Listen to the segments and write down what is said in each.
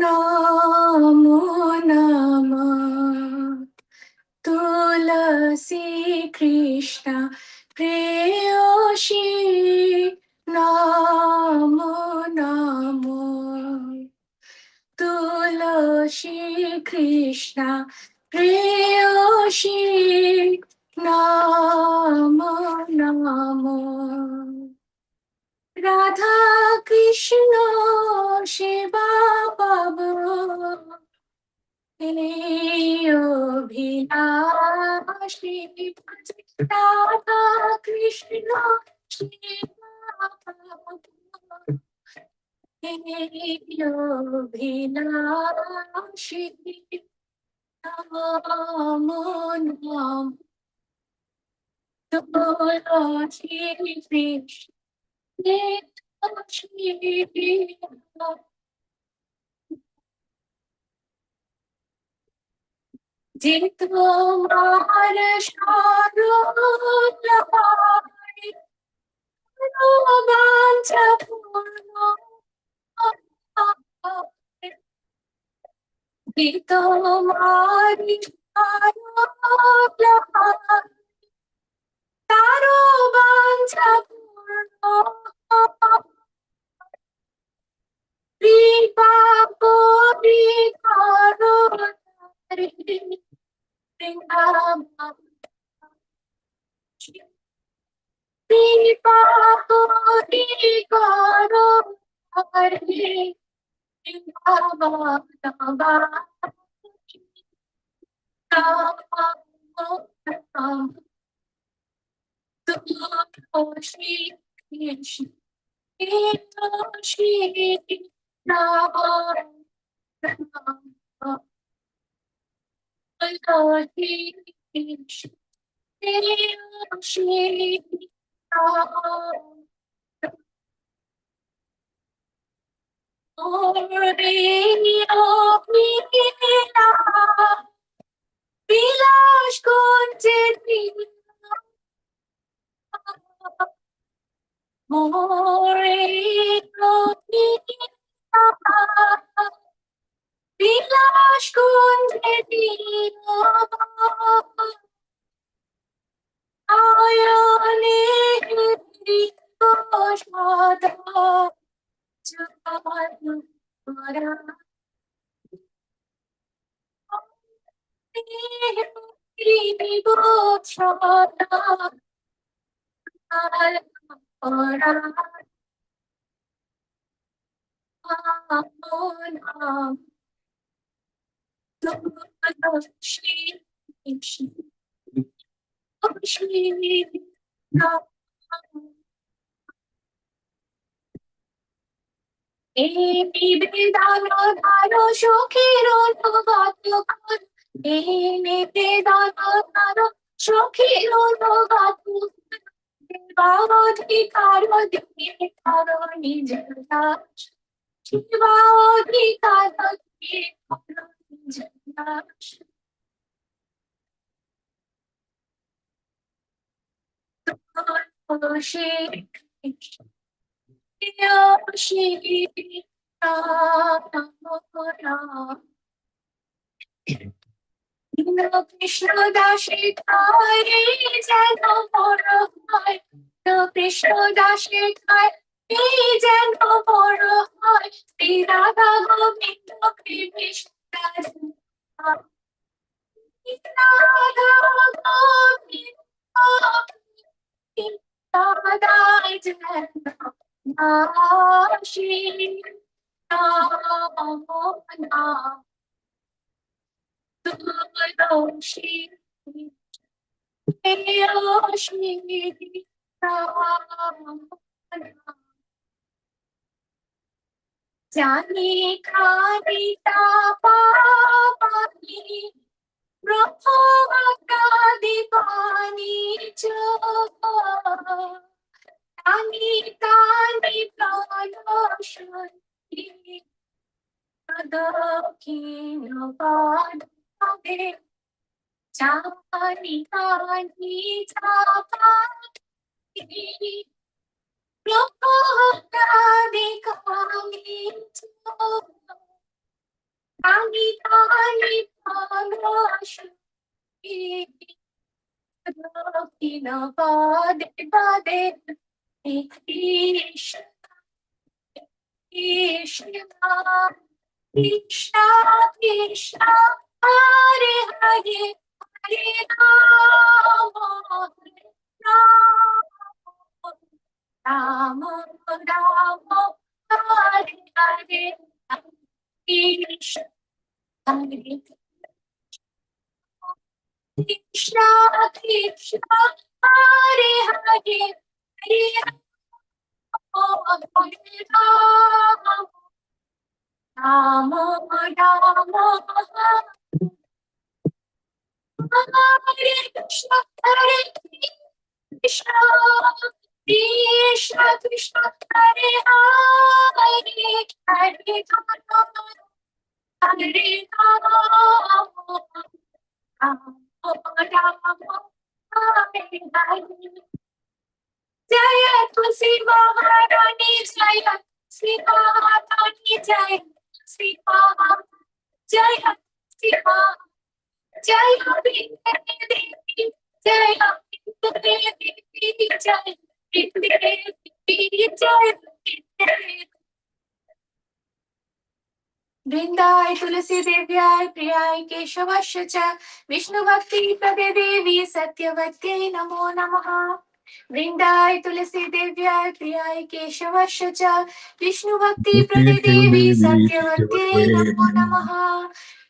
नमो नमः तुलसी कृष्ण प्रेयसी नमो नमः तुलसी कृष्ण प्रेयसी नमो नमः রাধা কৃষ্ণ সেবা পাব এই অভিলাষী রাধা কৃষ্ণ সেবা পাব এই অভিলাষী নম নম তুলসী কৃষ্ণ যে তোমার সরলতায় বাঞ্ছা পূর্ণ যে তোমার সরলতায় তারো বাঞ্ছা পূর্ণ কৃপা করি করো তারে বৃন্দাবন কৃপা করি করো তারে বৃন্দাবন শ্রী কৃষ্ণ শ্রী রাম শ্রী কৃষ্ণ শ্রী রাম বিলাস কুঞ্জে মোরে বিলাস কুঞ্জে আয়নে সদা জগৎ এই নিবেদন ধারো সখীর অনুগত কর এই নিবেদন ধারো সখীর অনুগত শিবাধিকার দিয়ে করো নিজের দাস শিবাধিকার দিয়ে করো নিজের দাস শ্রী কৃষ্ণ শ্রী রাম রাম কৃষ্ণ দাসে খায় যেন বড় হয় কৃষ্ণ দাসে খায় যেন বড় হয় শ্রী রাধা গোবিন্দ কৃষ্ণ রাধা গোবিন্দ রাধায় যেন শ্রী রাম নাম তুলসী জানি খানি পানি ব্রহ্মকাদি পানি জানি কানি প্রাণশক্তি দক্ষিণ পাদে জানি কানি চাপাতি ব্রহ্মকাদি কানি Krishna, Krishna, Hare Hare, Hare Rama, Rama, Rama, Hare Hare, Krishna, Krishna, Krishna, Hare Hare, Hare Rama, Rama, Hare Krishna, Hare Krishna, Krishna Krishna, Hare Hare, Hare Rama, Rama, Hare Hare. जय तुलसी महारानी, जय श्री महारानी, जय श्री जय श्री जय देवी, जय देवी, जय देवी, जय वृंदाय तुलसी देव्याय प्रियाय केशवश्च च विष्णु भक्ति प्रदे देवी सत्यवत्यै नमो नमः। वृंदाय तुलसी देव्याय प्रियाय केशवश्च च विष्णु भक्ति प्रदे देवी सत्यवत्यै नमो नमः।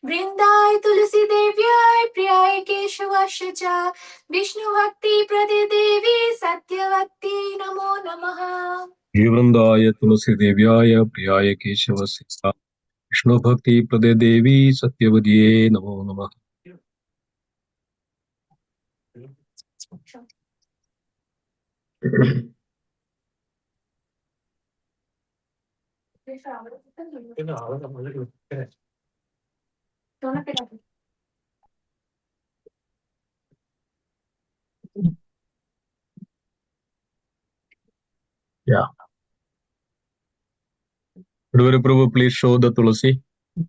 वृंदाय तुलसी देव्याय प्रियाय केशवश्च च विष्णु भक्ति प्रदे देवी सत्यवत्यै नमो नमः। वृंदाय तुलसी देव्याय प्रियाय केशवस्य विष्णु भक्ति प्रदे देवी सत्यवद्ये नमो नमः। Yeah. Guruvara Prabhu, please show the Tulasi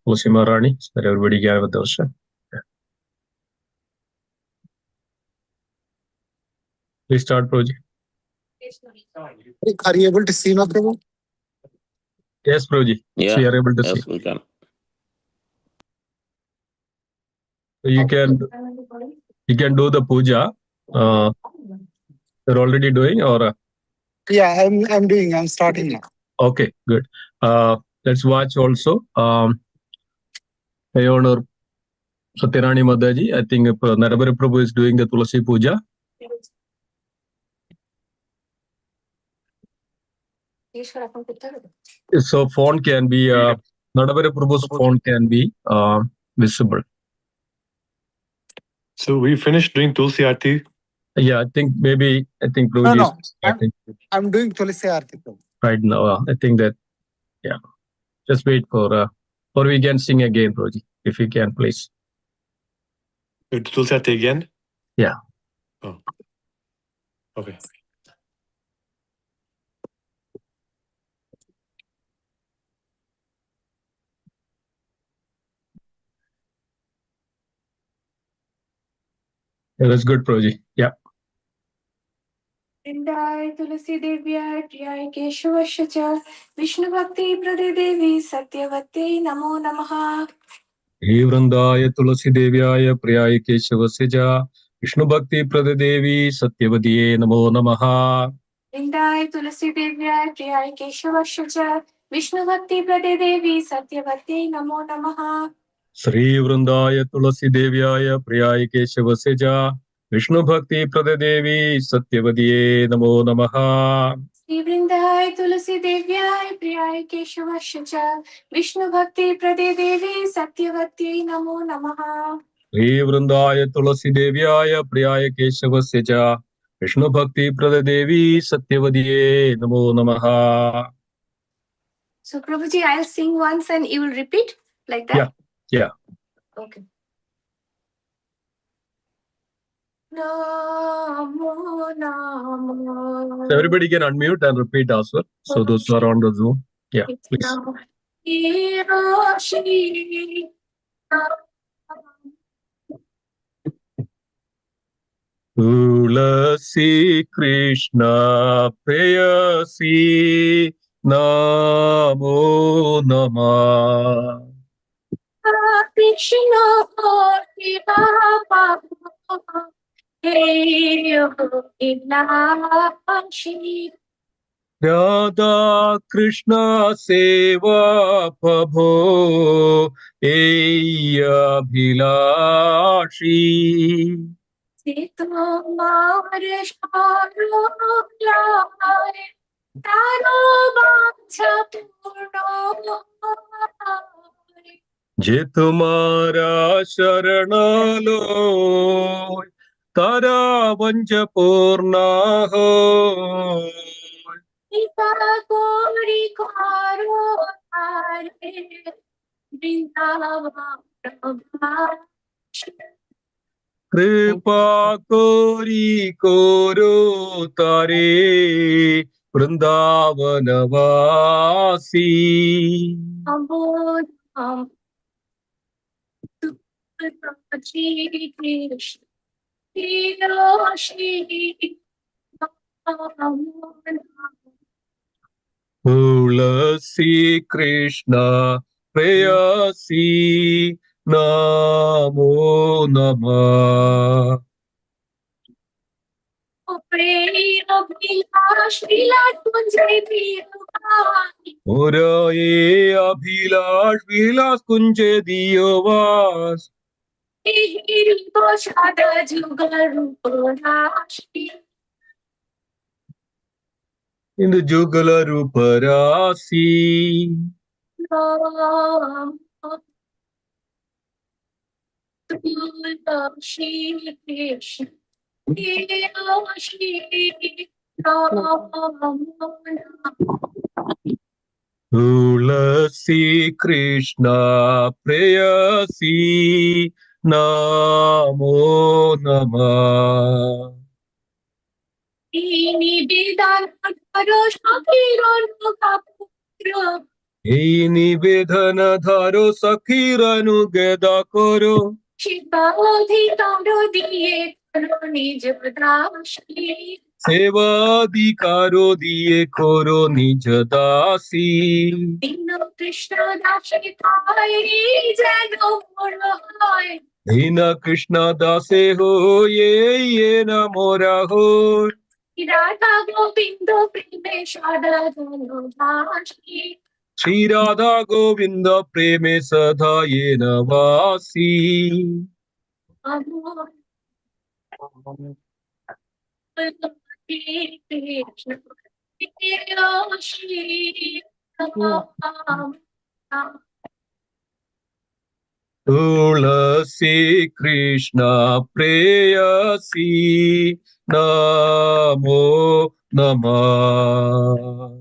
Maharani, so that everybody can have a darshan. Please start, Prabhuji. Are you able to see now, Prabhu? Yes, Prabhuji. Yeah. So you are able to Yes, see. we can. So you can do the puja. You're already doing, or? Yeah, I'm doing. I'm starting now. Okay, good. Let's watch also. My honor Satyarani Madaji, I think Narabari Prabhu is doing the Tulasi Puja. So font can be, Narabari Prabhu's font can be visible. So we finished doing Tulsi Aarti. Yeah, I think Prabhuji No, is starting I'm doing Tulsi Aarti, Prabhu. right now. I think that, yeah. Just wait for, or we can sing again, Prabhuji, if you can, please. Tulsi Aarti again? Yeah. Oh. Okay. Yeah, that's good, Prabhuji. Yeah. वृंदाय तुलसी देव्याय प्रियाय केशवश्च च विष्णु भक्ति प्रदे देवी सत्यवत्यै नमो नमः। हे वृंदाय तुलसी देव्याय प्रियाय केशवस्य च विष्णु भक्ति प्रदे देवी सत्यवतीये नमो नमः। वृंदाय तुलसी देव्याय प्रियाय केशवश्च च विष्णु भक्ति प्रदे देवी सत्यवत्यै नमो नमः। श्री वृंदाय तुलसी देव्याय प्रियाय केशवस्य च विष्णु भक्ति प्रदे देवी सत्यवतीये नमो नमः। श्री वृंदाय तुलसी देव्याय प्रियाय केशवश्च च विष्णु भक्ति प्रदे देवी सत्यवत्यै नमो नमः। श्री वृंदाय तुलसी देव्याय प्रियाय केशवस्य च विष्णु भक्ति प्रदे देवी सत्यवतीये नमो नमः। So Prabhuji, I'll sing once and you will repeat like that? Yeah. Okay. Namo, Namo. So everybody can unmute and repeat as well. So those who are on the Zoom, yeah, please. तुलसी कृष्ण प्रेयसी नमो नमः। Krishna Baba Hey Ilashi Radha Krishna सेवा प्रभो अभिलाषी। Sitamar Sharulai Taro Bhaja Purno जे तुम्हारा शरण लो तारा वंश पूर्ण हो। Ipa Gori Karo Hare Vrindavan कृपा कोरी कोरो तारे वृंदावनवासी। Ambodham Tulsi Krishna Hiroshi तुलसी कृष्ण प्रेयसी नमो नमः। मुराये अभिलाष विलास कुंजे दियो वास। इंदु जुगल रूप राशि। तुलसी कृष्ण प्रेयसी नमो नमः। এই নিবেদন ধরো সখীর অনুগেদ করো। সেবাধিকারো দিয়ে করো নিজ দাসী। কৃষ্ণ দাসে তাই যেন বড় হয় দীন কৃষ্ণ দাসে হয়ে না মোরা হই। রাধা গোবিন্দ প্রেমে সদা জনদাসী শ্রী রাধা গোবিন্দ প্রেমে সদা येन वासी। অমর কৃষ্ণ तुलसी कृष्ण प्रेयसी नमो नमः।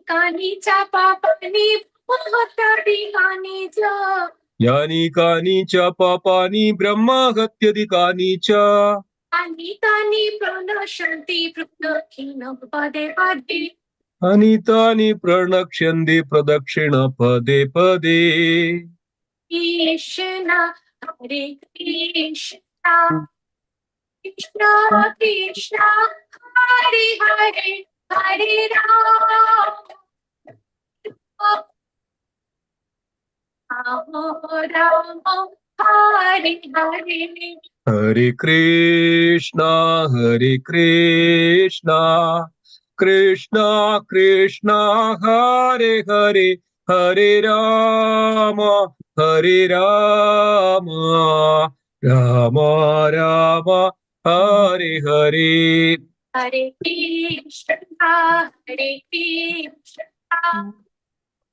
कानी चापा पानी महतारी कानी जा यानी कानी च पापानि ब्रह्म हत्यधिकानि च अनितानि प्रणश्यन्ति प्रदक्षिण पदे पदे अनितानि प्रणक्ष्यन्ति प्रदक्षिण पदे पदे। कृष्ण हरे कृष्ण कृष्ण कृष्ण हरे हरे हरे राम राम हरे हरे हरे कृष्णा कृष्णा कृष्णा हरे हरे हरे राम राम राम हरे हरे। हरे कृष्ण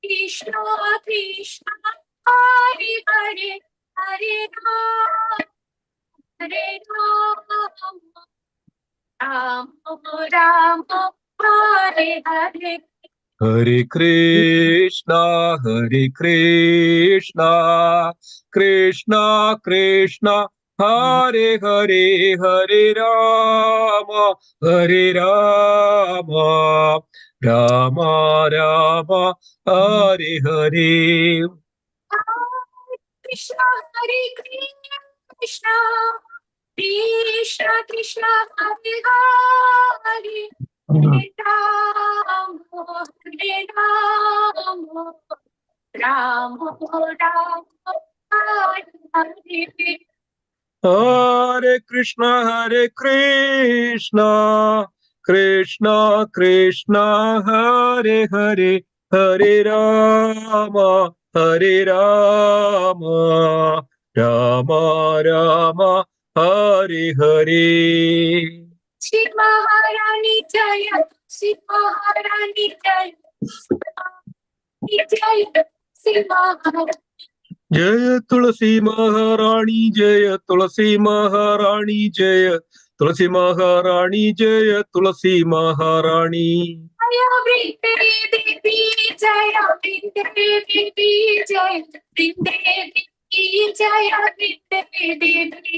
कृष्ण कृष्ण हरे हरे हरे राम राम राम हरे हरे हरे कृष्णा कृष्णा कृष्णा हरे हरे हरे राम राम राम हरे हरे। कृष्ण हरे Krishna Krishna Krishna Hare Hare Hare Rama Rama Rama Hare Hare. Hare Krishna, Krishna Krishna, Hare Hare, Hare Rama, Rama Rama, Hare Hare. Shri Maharani Jaya, Shri Maharani Jaya, Jaya, Shri Maharani. जय तुलसी महारानी जय तुलसी महारानी जय तुलसी महारानी जय तुलसी महारानी Jaya Vrinde Devi Jaya Vrinde Devi Jaya Vrinde Devi Jaya Vrinde Devi.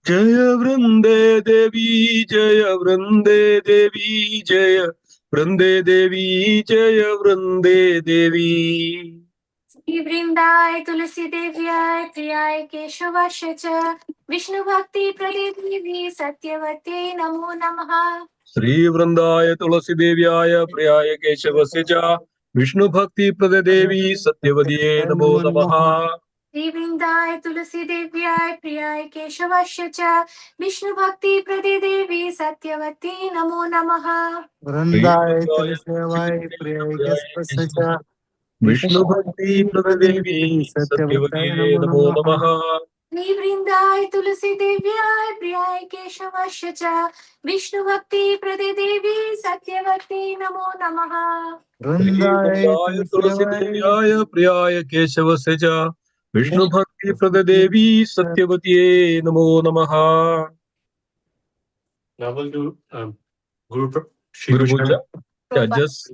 जय वृंदे देवी जय वृंदे देवी जय वृंदे देवी जय वृंदे देवी Shri Vrindai Tulasi Devyai Priyai Keshavash Cha Vishnu Bhakti Prade Devi Satyavate Namo Namaha. Shri वृंदाय तुलसी देव्याय प्रियाय केशवस्य च विष्णु भक्ति प्रद देवी सत्यवदिये नमो नमः Shri Vrindai Tulasi Devyai Priyai Keshavash Cha Vishnu Bhakti Prade Devi Satyavate Namo Namaha. Shri Vrindai वृंदाय तुलसी Tulasevai देव्याय Priyagas प्रियाय Keshav Prasaja Vishnu भक्ति प्रद देवी Devi Satyavataya सत्यवदिये Namo नमो Namaha. नमः Shri Vrindai Tulasi Devyai Priyai Keshavash Cha Vishnu Bhakti Prade Devi Satyavate Namo Namaha. Shri Vrindai वृंदाय तुलसी Tulasevai देव्याय प्रियाय केशवस्य च विष्णु भक्ति प्रद देवी सत्यवतिये नमो नमः Now we'll do Guru Shri Guru Krishna. Puja. Yeah, just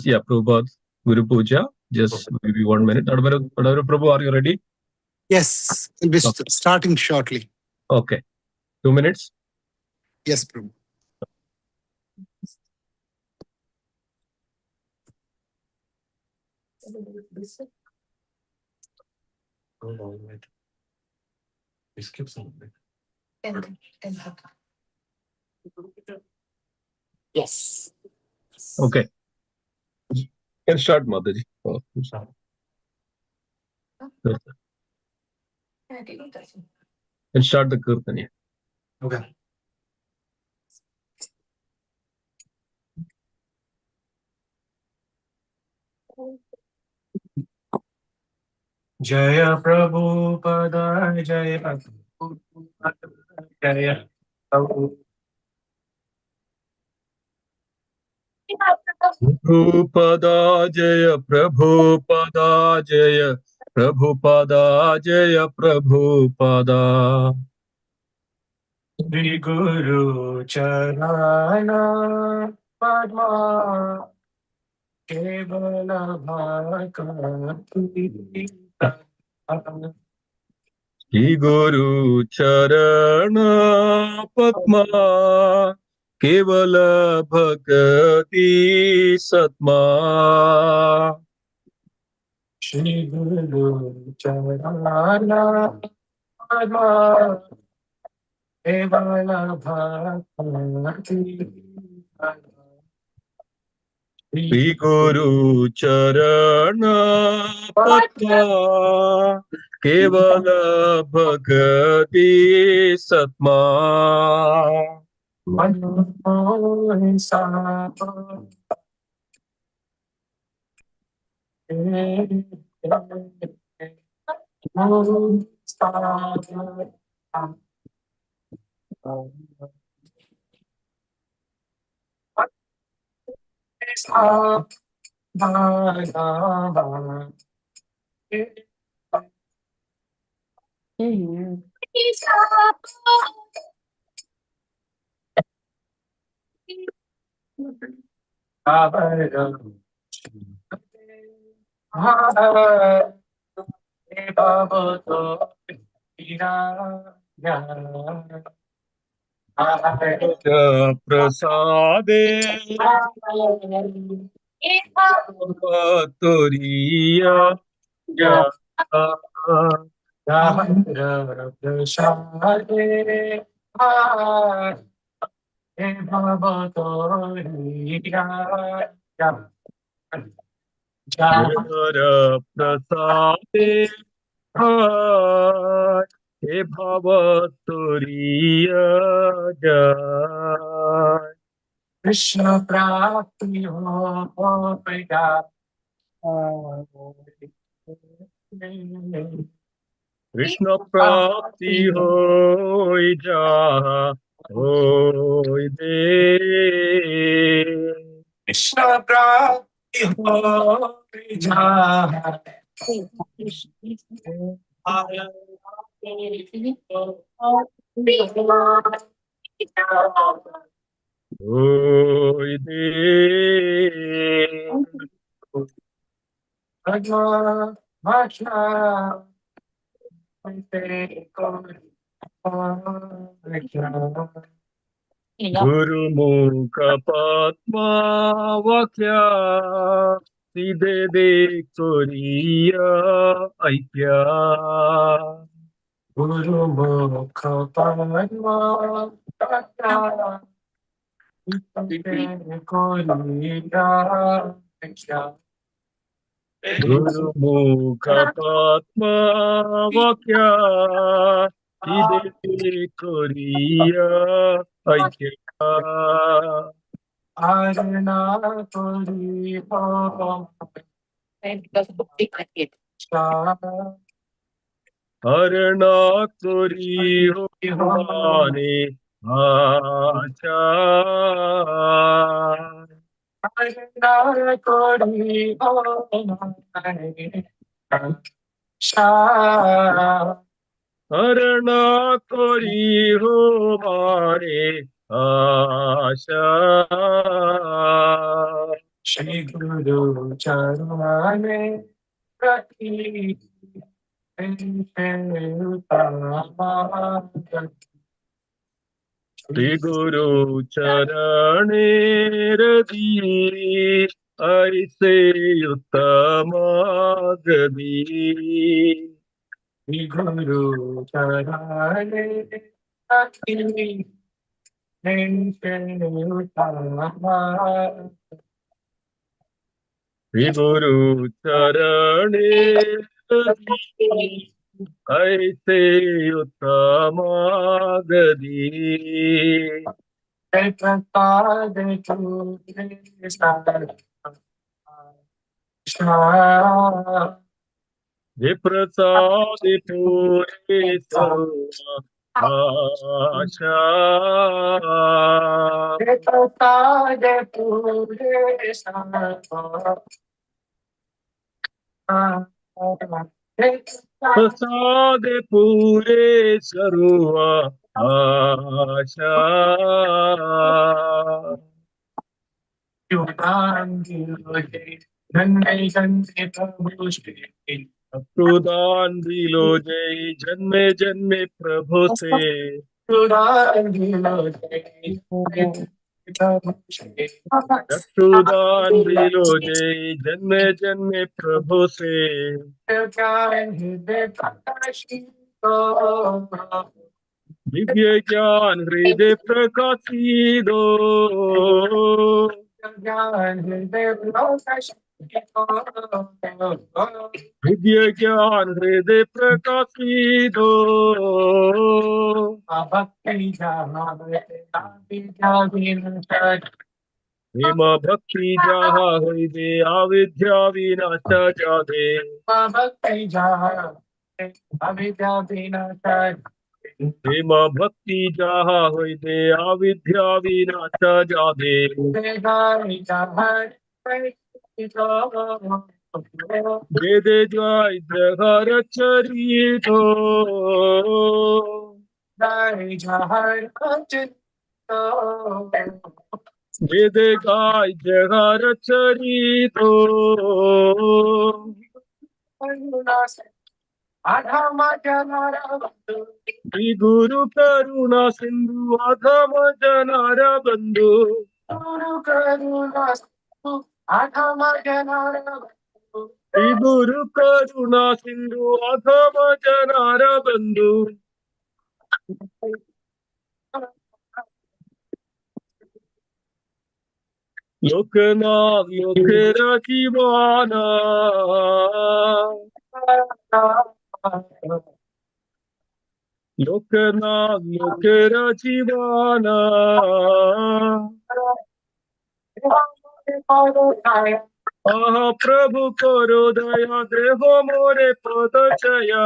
yeah, Prabhupada, Guru Puja. Just maybe 1 minute. Whatever, Prabhu, are you ready? Yes, we'll be starting shortly. Okay. 2 minutes. Yes, Prabhu. Oh, wait. We skip something. Yes. Okay. Can start, Mataji. Oh, can start the Kirtan. Yeah. Okay. Jaya Prabhupada Jaya Prabhupada Jaya Prabhupada Prabhupada Jaya Prabhupada Jaya Prabhupada Jaya Prabhupada Shri Guru Charana Padma Kevala Bhakti Shri Guru Charana Padma Kevala Bhakti Satma Shri Guru Charana Padma Kevala Bhakti Shri Guru Charana Padma Kevala Bhakti Satma Manosa Prasade Turiya Prasade हे भवतोरिया गिरधर प्रसादे हाय हे भव तुरीय जय कृष्ण प्राप्ति हो पैदा कृष्ण प्राप्ति होय जा होय दे कृष्ण प्राप्ति हो जा होय दे गुरुमुख पद्मा वाक्या सिदे दे कोरिया ऐक्या गुरुमुख पद्मा गुरुमुख पद्मा वाक्या सिदे दे कोरिया ऐक्या आरणा कोरी हरणा कोरी हो माने आचा आरणा कोरी हरणा कोरी हो माने आशा श्री गुरु चरणे रखी श्री गुरु चरणे रदी ऐसे उत्तम गदी श्री गुरु चरणे रखी श्री गुरु चरणे रदी ऐसे उत्तम गदी हे प्रसाद पूरे सर्व आशा प्रसाद पूरे सर्व आशा अक्रुदान दिलो जय जन्मे जन्मे प्रभु से अक्रुदान दिलो जय जन्मे जन्मे प्रभु से दिव्य ज्ञान हृदय प्रकाशी दो दिव्य ज्ञान हृदय प्रकाशी दो प्रेम भक्ति जहाँ हृदय अविद्या विनाश जादे प्रेम भक्ति जहाँ हृदय अविद्या विनाश जादे वेद जय जहर चरितो वेद गाय जहर चरितो श्री गुरु करुणा सिंधु अधम जनार बंधु श्री गुरु करुणा सिंधु अधम जनार बंधु लोकनाथ लोकेरा जीवाना लोकनाथ लोकेरा जीवाना आह प्रभु करो दया देहो मोरे पद चया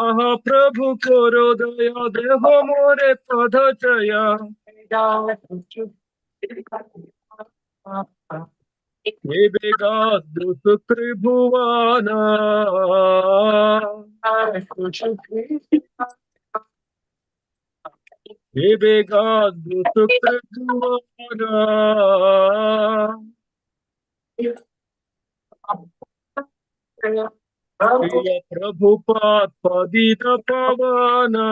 आह प्रभु करो दया देहो मोरे पद चया हे बेगादु त्रिभुवाना हे बेगादु त्रिभुवाना प्रिय प्रभुपाद पदित पवना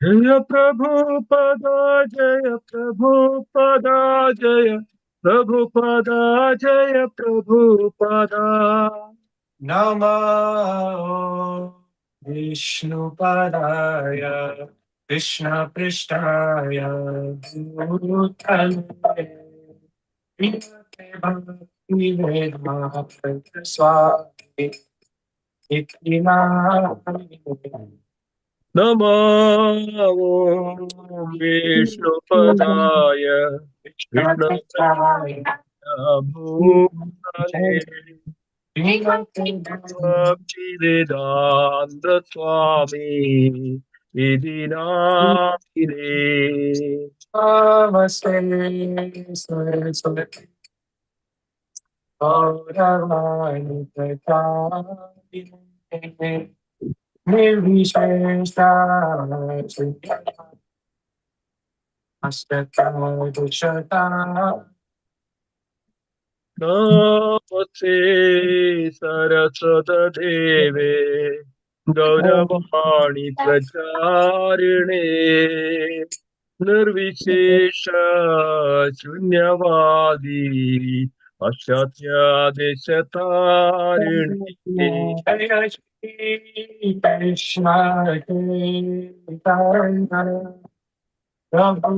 जय प्रभुपदा जय प्रभुपदा जय प्रभुपदा जय प्रभुपदा नमो विष्णुपदाय कृष्णपृष्ठाय भूतले विनते भक्तिवेदान्त स्वामी इति नामः। नमो विष्णुपदाय कृष्णपृष्ठाय भूतले भक्तिवेदान्त स्वामी इति नामिने नमस्ते सरस्वती गौरवाणी प्रचारिणे निर्विशेषा अष्टकादशता नमस्ते सरस्वतदेवे गौरवाणी प्रचारिणे निर्विशेष शून्यवादी पाश्चात्यादेशतारिणे कृष्ण प्रभु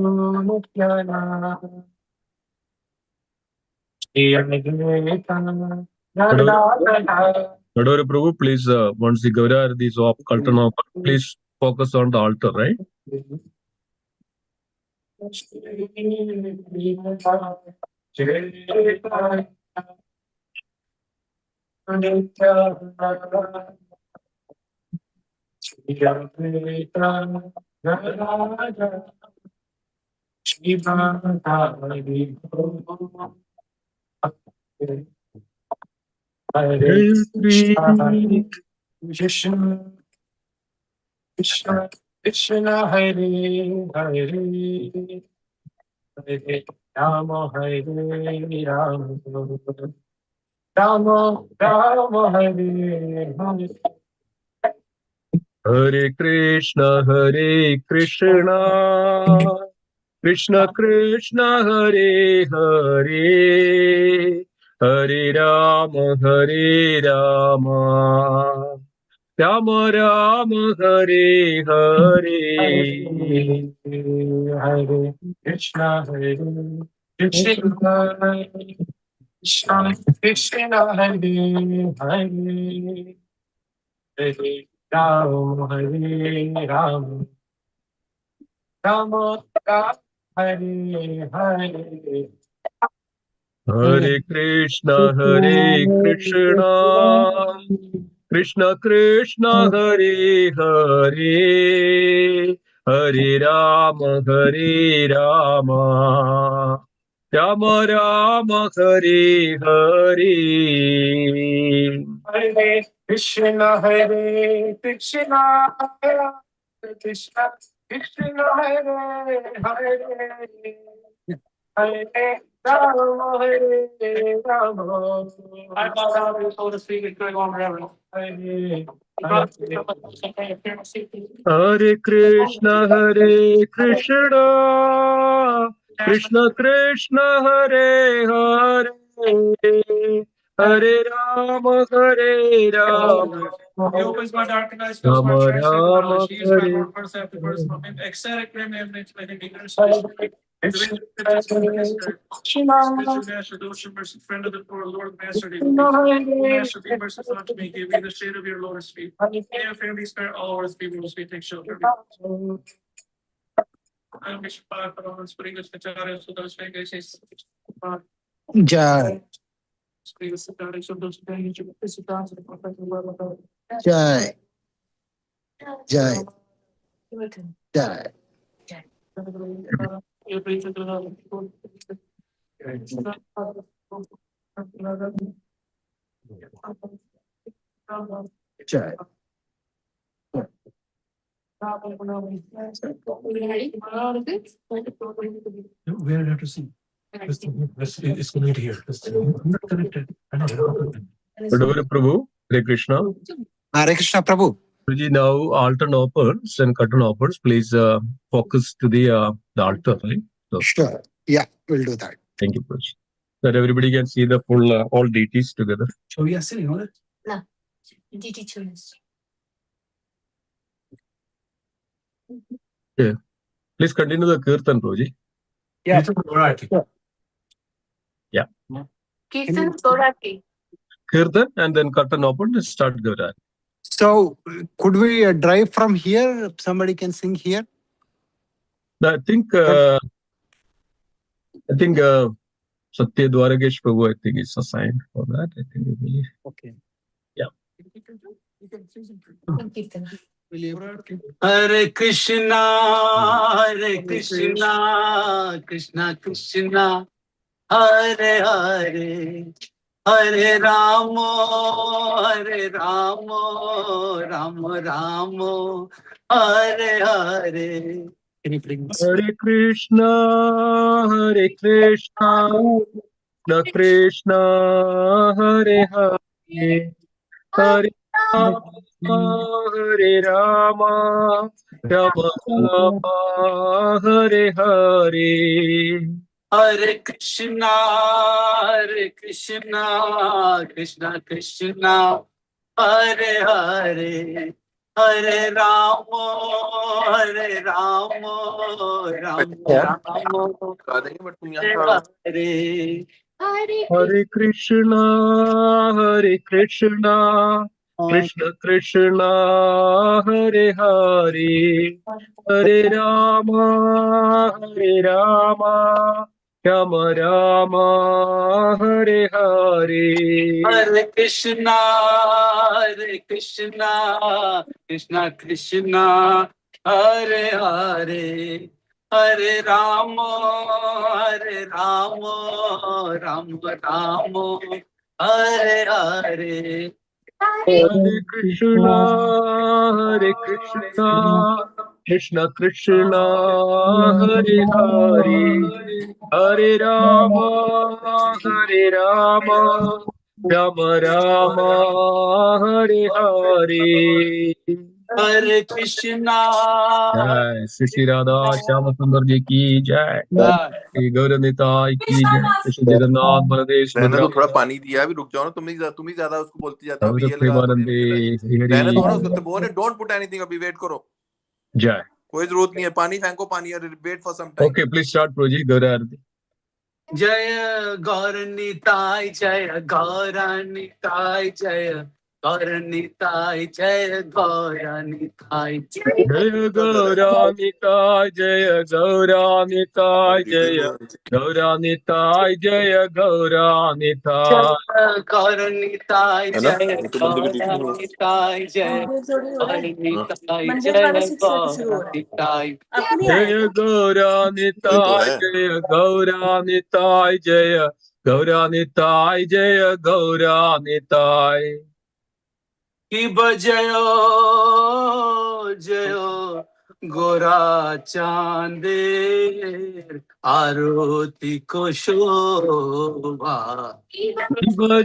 Madhuri Prabhu, please, once the Gaura Arati is off, Kaltan off, please focus on the altar, right? Hare Krishna, Krishna Krishna, Krishna Hare Hare, Hare Rama Hare Rama, Rama Rama Hare Hare. Hare Krishna, Hare Krishna, Krishna Krishna, Hare Hare, Hare Rama, Hare Rama, Rama Rama, Hare Hare. Hare Krishna, Hare Krishna, Krishna Krishna, Hare Hare, Hare Ram, Hare Ram, Rama Rama, Hare Hare. Hare Krishna, Hare Krishna, Krishna Krishna, Hare Hare, Hare Rama, Hare Rama, Rama Rama, Hare Hare. Hare Krishna, Hare Krishna, Krishna Krishna, Hare Hare, Hare Rama, Hare Rama. I'm not so to speak. It's going on forever. Hare Krishna, Hare Krishna, Krishna Krishna, Hare Hare, Hare Rama, Hare Rama, He opens my dark eyes, fills Rama my translated Rama, knowledge. He is my Hare Lord, first after first from him. Ecstatic name, letting me understand. Spiritual master, those mercy, friend of the poor, Lord, master, master, be merciful unto me. Give me the shade of your lotus feet. May our family spare all earth people who speak, take shelter. I wish for all spring of Sachara, so those fingers. Jai. Jai. Jai. Jai. Jai. Where do I have to see? It's connected here. I'm not connected. I know they're not connected. Padavara Prabhu, Hare Krishna. Hare Krishna Prabhu. Guruji, now altar opens and curtain opens. Please focus to the altar, right? So, Sure. Yeah, we'll do that. thank you, Guruji. That everybody can see the full all deities together. So we are sitting on it. No. DT tunes. Yeah. Please continue the kirtan, Guruji. Yeah. Variety. Yeah. Kirtan Gaurati. Kirtan and then curtain open and start Gaurati. So, could we drive from here? Somebody can sing here? I think Satya Dwaragesh Prabhu, I think is assigned for that. I think we believe. Okay. Yeah. Kirtan. Hare Krishna, Krishna Krishna, Hare Hare, Hare Ramo, Ramo Ramo, Hare Hare. Can you bring this? Hare Krishna, Krishna Krishna, Hare Hare, Hare Rama, Hare Rama, Rama Rama, Hare Hare. Hare Krishna, Krishna Krishna, Hare Hare, Hare Ramo, Ramo Hare. Hare Krishna, Krishna Krishna, Hare Hare, Hare Rama, Rama Rama, Hare Hare. Hare Krishna, Krishna Krishna, Hare Hare, Hare Ramo, Ramo Hare Hare. Hare Krishna, Krishna Krishna, Hare Hare, Hare Rama, Rama Rama, Hare Hare. Hare Krishna. जय श्री श्री राधा श्याम सुंदर जी की जय, श्री गौरनिताई की जय, श्री जगन्नाथ बलदेव रहने सुभद्रा तो थोड़ा पानी दिया अभी, रुक जाओ ना, तुम ही ज्यादा उसको बोलती जाते हो। अभी गौर ये लगा थोड़ी प्रेमानंदे मुझे हरि रहने दो ना उसको, तो बोले डोंट पुट एनीथिंग, अभी वेट करो, जय। कोई जरूरत नहीं है, पानी फेंको, पानी, wait for some time. Okay, please start प्रोजी गौर आरती। जय गौरनिताय, जय गौरनिताय, जय गौरनिताय, जय गौरनिताय, जय गौरानिताय, जय गौरानिताय, जय गौरानिताय, जय गौरानिताय, गौरनिताय, जय गौरनिताय, जय गौरनिताय, जय गौरनिताय, जय गौरानिताय, जय गौरानिताय, जय गौरानिताय, जय गौरानिताय। कि बजयो जयो गोरा चांदेर, आरती को शोभा।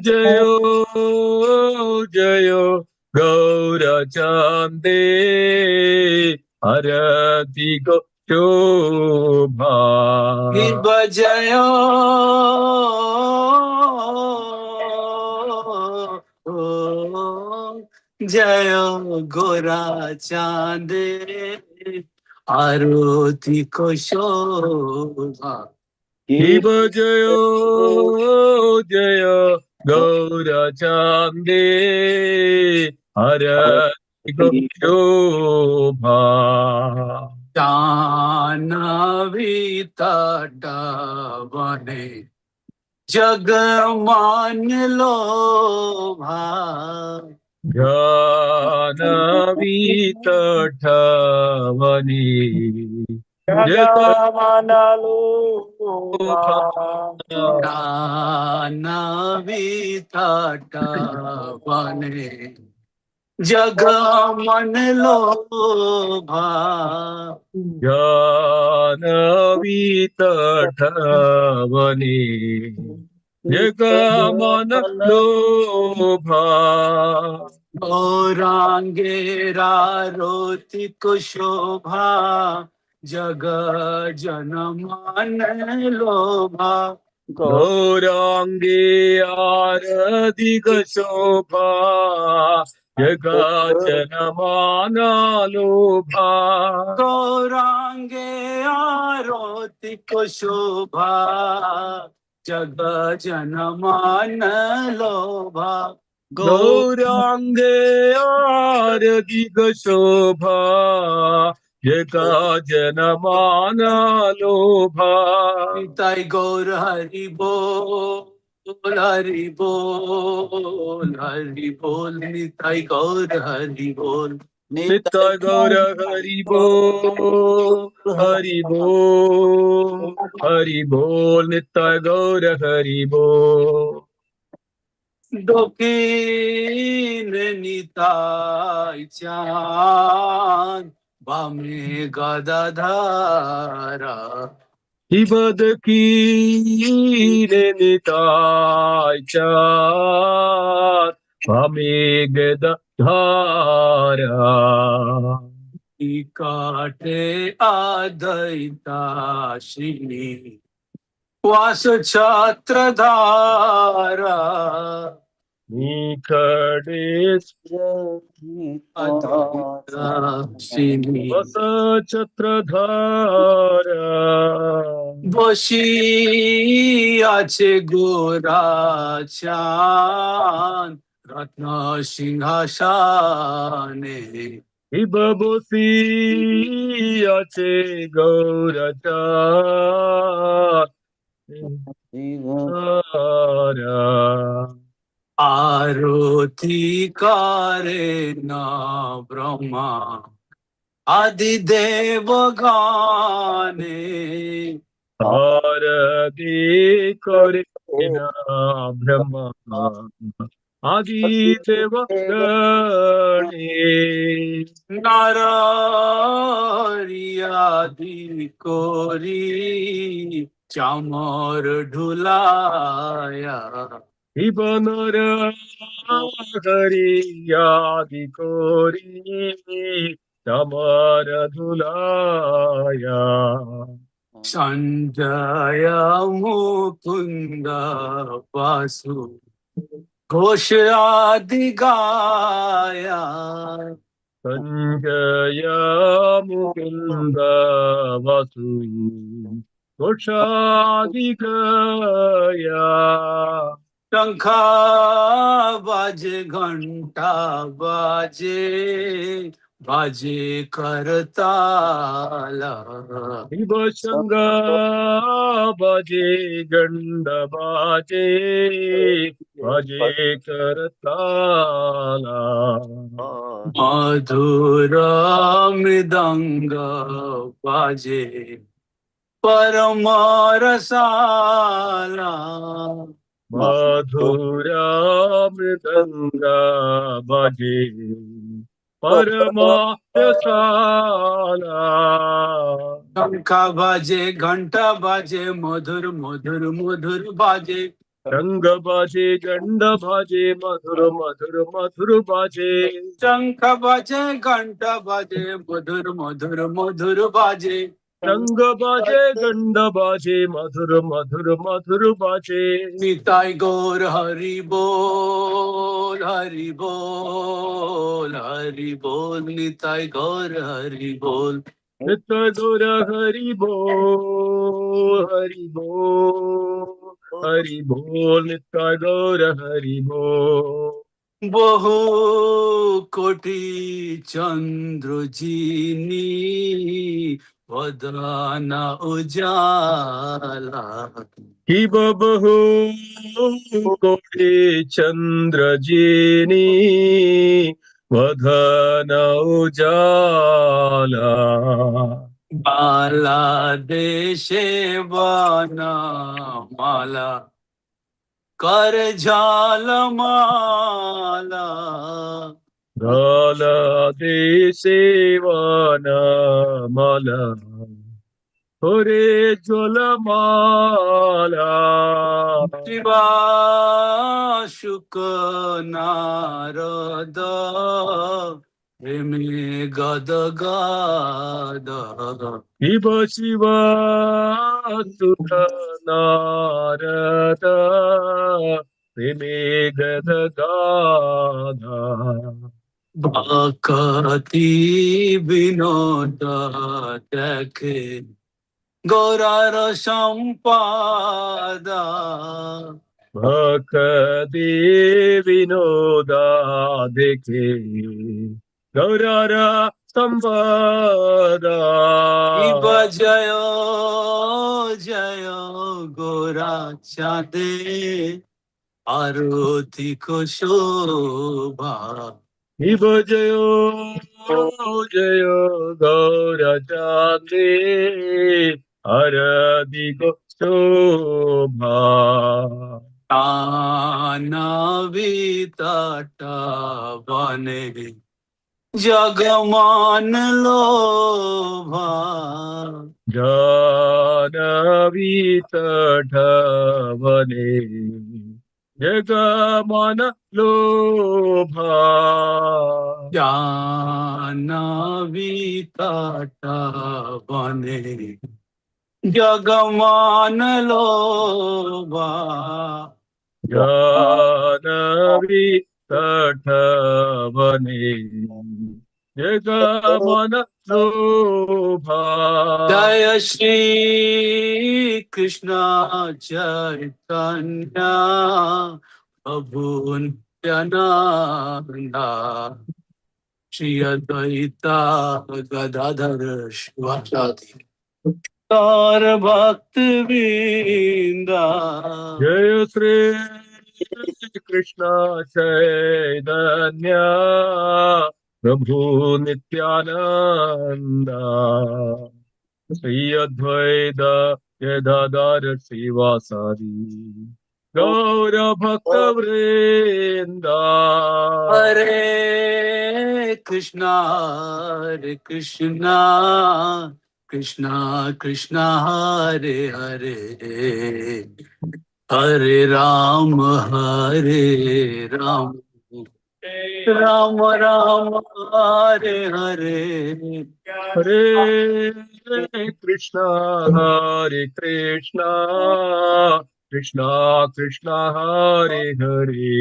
जयो जयो गौर चांदे, आरती को शोभा। कि बजयो जय गोरा चांद आरती को शोभा शिव जय जय गौर चांदे आरती को शोभा जाह्नवी तट बने जग मान लोभा जानवी तटवनी जाह्नवी तट बने जग मन लोभा जानवी तटवनी जग मन लोभा गौरांगेरा रोति कुशोभा जग जन मन लोभा गौरांगे आरधिक शोभा जगा जनमाना लोभा गौरांगे आरोति कुशोभा जग जन मन लोभा गौरांगे आरधिक शोभा जगा जनमाना लोभा निताई गौर हरि बोल हरि बोल हरि बोल निताई गौर हरि बोल नित्य गौर हरि बोल हरि बोल हरि बोल नित्य गौर हरि बोल दक्षिण निताई चांद बामे गदाधारा हिबद की निताय चार हमें गद धारा काटे आदयिता श्री वास छत्रधारा निखड़े आदयिता श्री वस छत्रधारा বসি আছে গোরা চাঁদ রত্ন সিংহাসনে হিববসি আছে গৌরচারা আরতি করে না ব্রহ্মা আদি দেব গানে আরতি করে না ব্রহ্মা আদি দেব গণে নারায়াদি করি চামর ঢুলায়া জীবনর হরিয়াদি করি তমর ধুলায়া সঞ্জয় মুকুন্দ বাসু ঘোষ আদি গায়া সঞ্জয় মুকুন্দ বসু ঘোষাদিকয়া শঙ্খা বাজে ঘন্টা বাজে বাজে করতালা শিব সঙ্গ বাজে গণ্ড বাজে বাজে করতালা মধুর মৃদঙ্গ বাজে পরম রসালা মধুরা মৃদঙ্গ বাজে পরমাসালা শঙ্খা বাজে ঘন্টা বাজে মধুর মধুর মধুর বাজে রঙ্গ বাজে গণ্ড বাজে মধুর মধুর মধুর বাজে শঙ্খ বাজে ঘন্টা বাজে মধুর মধুর মধুর বাজে रंग बाजे गंड बाजे मधुर मधुर मधुर बाजे। निताई गौर हरि बोल हरि बोल हरि बोल निताई गौर हरि बोल। नित्य गौर हरि बोल हरि बोल हरि बोल नित्य गौर हरि बोल। बहु कोटि चंद्र जीनी वदन उजाला। कि बहु कोटि चंद्र जीनी वदन उजाला। माला देशे बना माला कर झालमाला। गाला दे सेवाना माला होरे ज्वलमाला। शिवा शुक नारद प्रेमे गद गद। शिव शिव सुत नारद प्रेमे गद गाधा। भक्ति विनोद देखे गौरार संपादा। भक्ति विनोदा देखे गौरारा संपदा। शिव जय जय गोरा चाँदे आरती को शोभा। शिव जयो जयो गौर चांदे हरदि को शोभा। तानवी तट बने जगमान लोभा। जानवी तट बने जगमान लोभा। जानवी तट बने जगमान लोभा। जानवी तट बने जगमान लोभा। जय श्री कृष्ण चैतन्य प्रभु नित्यानंदा श्री अद्वैता गदाधर शिवासादि और भक्त वृंदा। जय श्री कृष्ण चैतन्य प्रभु नित्यानंदा श्री अद्वैत गदाधर शिवासादि गौर भक्त वृंदा। हरे कृष्णा कृष्णा कृष्णा हरे हरे हरे राम राम राम हरे हरे। हरे कृष्णा कृष्णा कृष्णा हरे हरे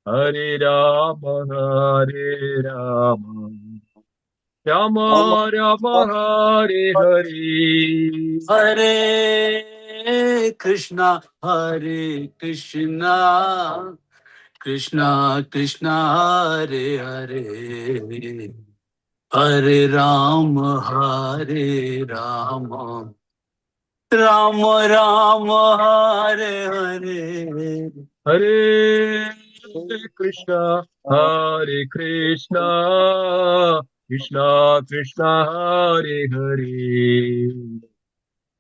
हरे राम राम राम हरे हरे। हरे कृष्णा कृष्णा कृष्णा हरे हरे हरे राम राम राम हरे हरे। हरे कृष्णा कृष्णा कृष्णा हरे हरे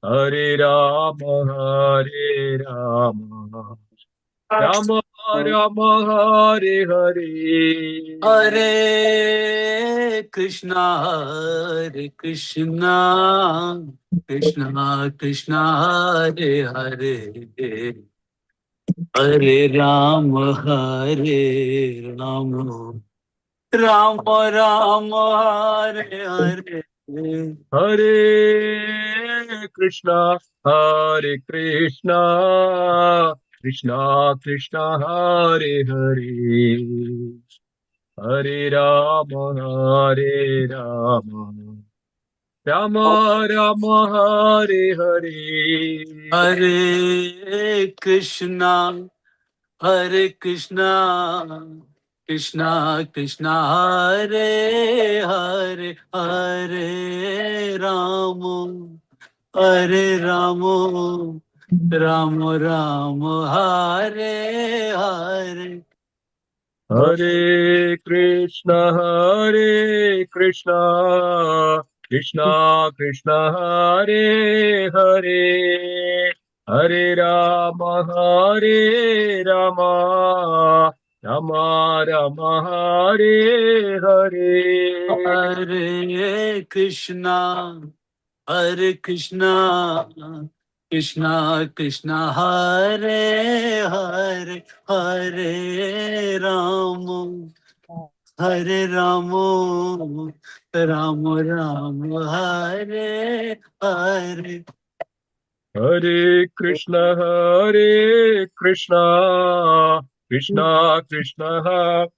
हरे राम राम राम हरे हरे। हरे Krishna Krishna Krishna Hare Hare Hare Ram Ram Ram Hare Hare. Hare Krishna, Hare Krishna, Krishna Krishna, Hare Hare, Hare Rama, Hare Rama, Rama Rama, Hare Hare. Hare Krishna, Hare Krishna, Krishna Krishna, Hare Hare, Hare Rama, Hare Rama, Rama Rama, Hare Hare. Hare Krishna, Krishna Krishna, Hare Hare, Hare Rama, Hare Rama, Rama Rama, Hare Hare. Hare Krishna, Hare Krishna, Krishna Krishna, Hare Hare, Hare Rama, Hare Rama, Rama Rama, Hare Hare. Hare Krishna, Krishna Krishna, Hare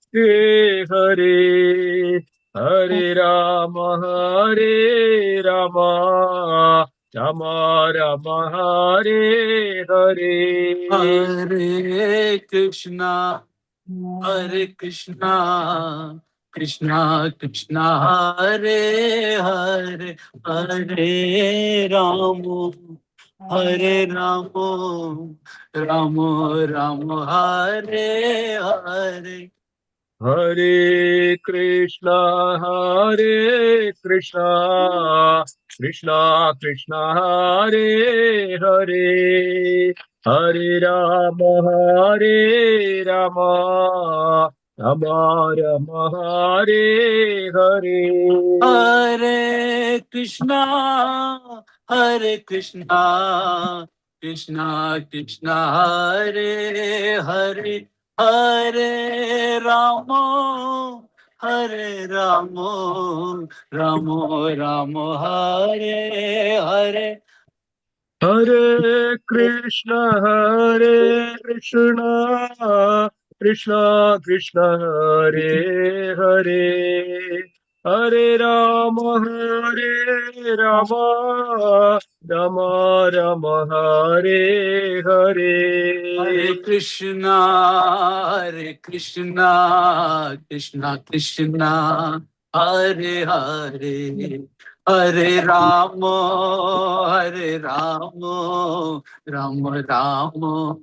Hare, Hare Rama, Hare Rama, Rama Rama, Hare Hare. Hare Krishna, Hare Krishna, Krishna Krishna, Hare Hare, Hare Rama, Hare Rama, Rama Rama, Hare Hare. Hare Krishna, Krishna Krishna, Hare Hare, Hare Rama, Hare Rama, Rama Rama, Hare Hare. Hare Krishna, Hare Krishna, Krishna Krishna, Hare Hare, Hare Rama, Hare Rama, Rama Rama, Hare Hare. Hare Krishna, Krishna Krishna, Hare Hare, Hare Rama, Rama Rama, Hare Hare Hare. Krishna, Hare Krishna, Krishna Krishna, Hare Hare, Hare Rama, Hare Rama, Rama Rama,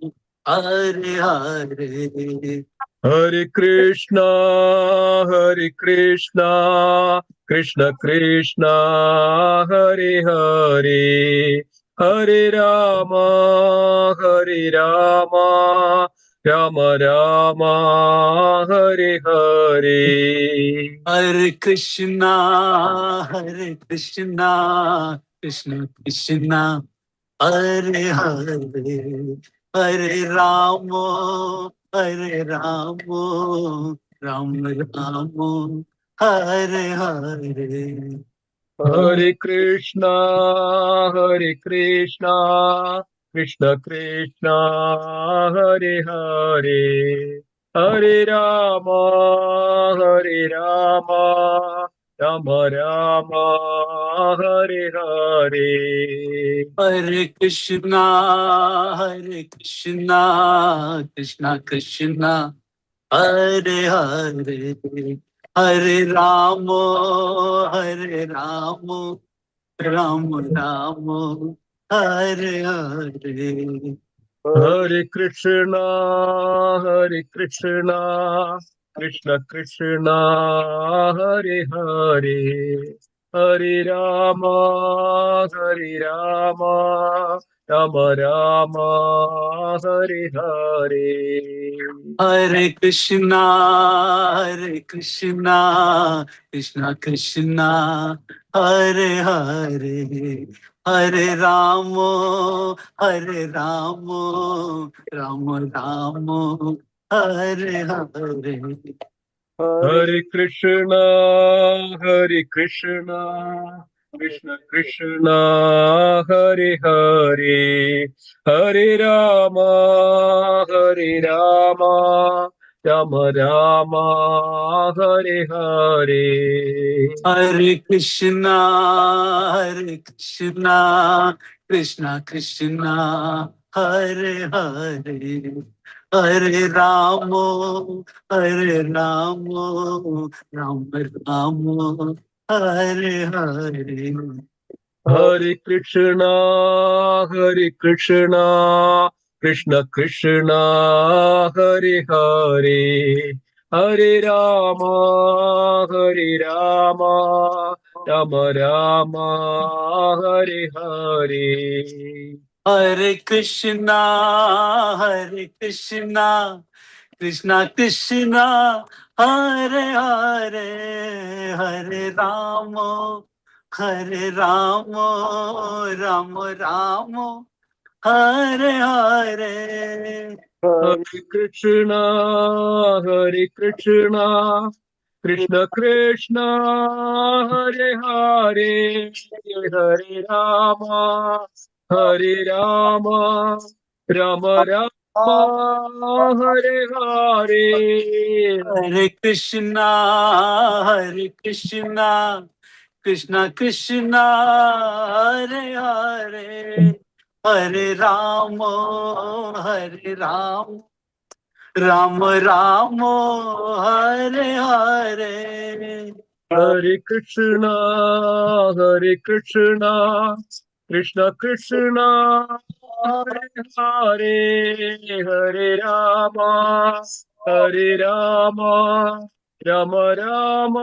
Hare Hare. Hare Krishna, Krishna Krishna, Hare Hare, Hare Rama, Hare Rama, Rama Rama, Hare Hare. Hare Krishna, Hare Krishna, Krishna Krishna, Hare Hare, Hare Rama, Hare Rama, Rama Rama, Hare Hare. Hare Krishna, Krishna Krishna, Hare Hare, Hare Rama, Hare Rama, Rama Rama, Hare Hare. Hare Krishna, Hare Krishna, Krishna Krishna, Hare Hare, Hare Rama, Hare Rama, Rama Rama, Hare Hare. Hare Krishna, Krishna Krishna, Hare Hare, Hare Rama, Rama Rama, Hare Hare. Hare Krishna, Hare Krishna, Krishna Krishna, Hare Hare, Hare Rama, Hare Rama, Rama Rama, Hare Hare. Hare Krishna, Krishna Krishna Hare Hare Hare Ram Ram Ram Hare Hare Hare Krishna, Krishna Krishna, Hare Hare, Hare Ramo, Ram Ramo, Hare Hare. हरे Krishna Krishna Krishna Hare Hare Hare Ram Ram Ram Hare Hare Hare Krishna, Krishna Krishna, Hare Hare, Hare Ramo, Ramo Ramo, Hare Hare. हरे Krishna Krishna Krishna Hare Hare Hare Ram Ram Hare Hare Hare Krishna, Krishna Krishna, Hare Hare, Hare Ramo, Ramo, Hare Hare. हरे Krishna Krishna Krishna Hare Hare Hare Ram Ram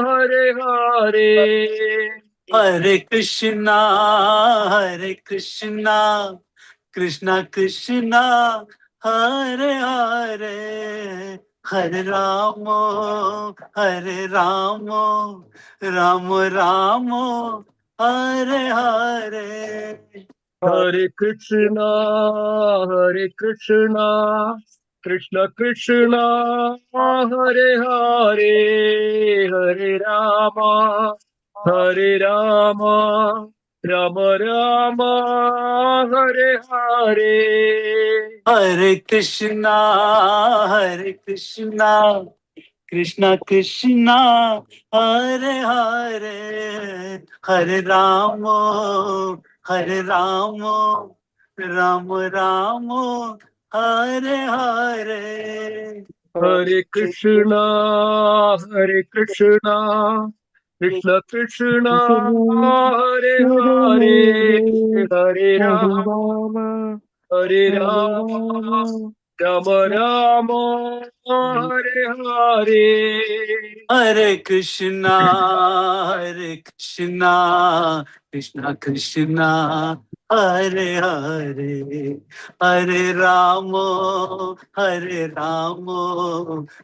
Hare Hare Hare Krishna, Krishna Krishna, Hare Hare, Hare Ramo, Ramo, Hare Hare. हरे Krishna Krishna Krishna Hare Hare Hare Ram Ram Hare Hare Hare Krishna, Krishna Krishna, Hare Hare, Hare Ramo, Ramo, Hare Hare. हरे Krishna Krishna Krishna Hare Hare Hare Ram Ram Hare Hare Hare Krishna, Krishna Krishna, Hare Hare, Hare Ramo,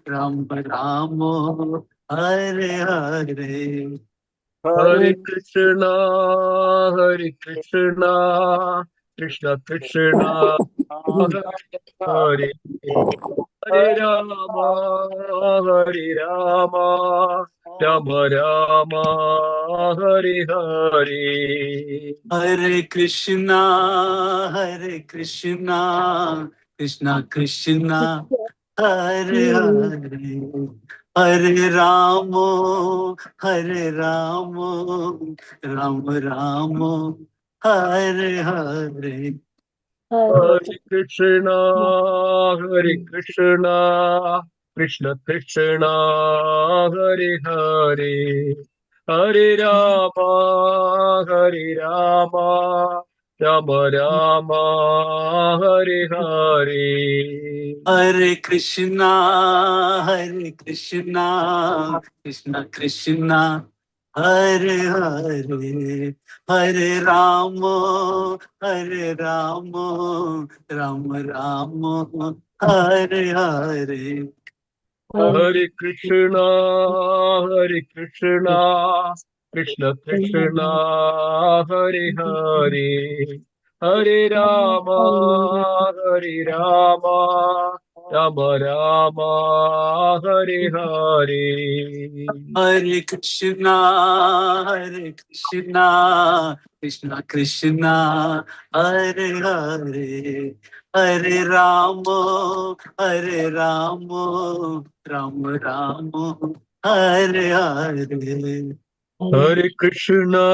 Ramo, Hare Hare. हरे Krishna Krishna Krishna Hare Hare Hare Ram Ram Hare Hare Hare Krishna, Krishna Krishna, Hare Hare, Hare Ramo, Ramo, Hare Hare. हरे Krishna Krishna Krishna Hare Hare Hare Ram Ram Hare Hare Hare Krishna, Krishna Krishna, Hare Hare, Hare Ramo, Ramo, Hare Hare. हरे Krishna Krishna Krishna Hare Hare Hare Ram Rama Rama, Hare Hare. Hare Krishna, Krishna Krishna, Hare Hare, Hare Rama, Rama Rama, Hare Hare. Hare Krishna,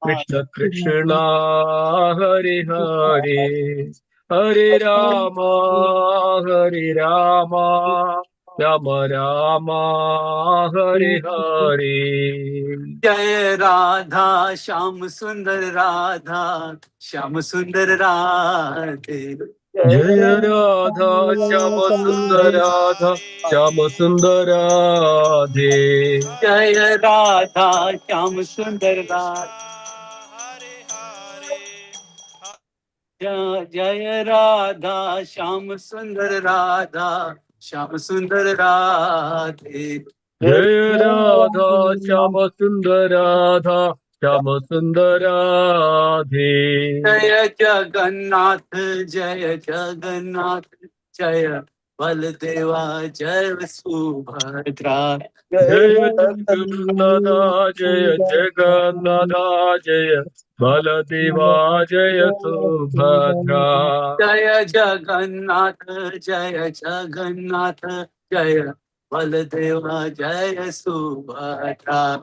Krishna Krishna, Hare Hare, Hare Rama, Rama Rama, Hare Hare. जय राधा श्याम सुंदर राधा, श्याम सुंदर Radhe. Jaya Radha, Shyama Sundar Radha, Shyama Sundar Radhe. जय राधा श्याम सुंदर राधा, जय राधा श्याम सुंदर राधा, श्याम सुंदर Radhe. Jaya Radha, Shyama Sundar Radha, Shyama Sundar Radhe. जय जगन्नाथ, जय जगन्नाथ, जय बलदेवा, जय Subhadra. Jaya Jagannatha, Jaya Jagannatha, Jaya Baladeva, Jaya Subhadra. जय जगन्नाथ, जय जगन्नाथ, जय बलदेवा, जय Subhadra.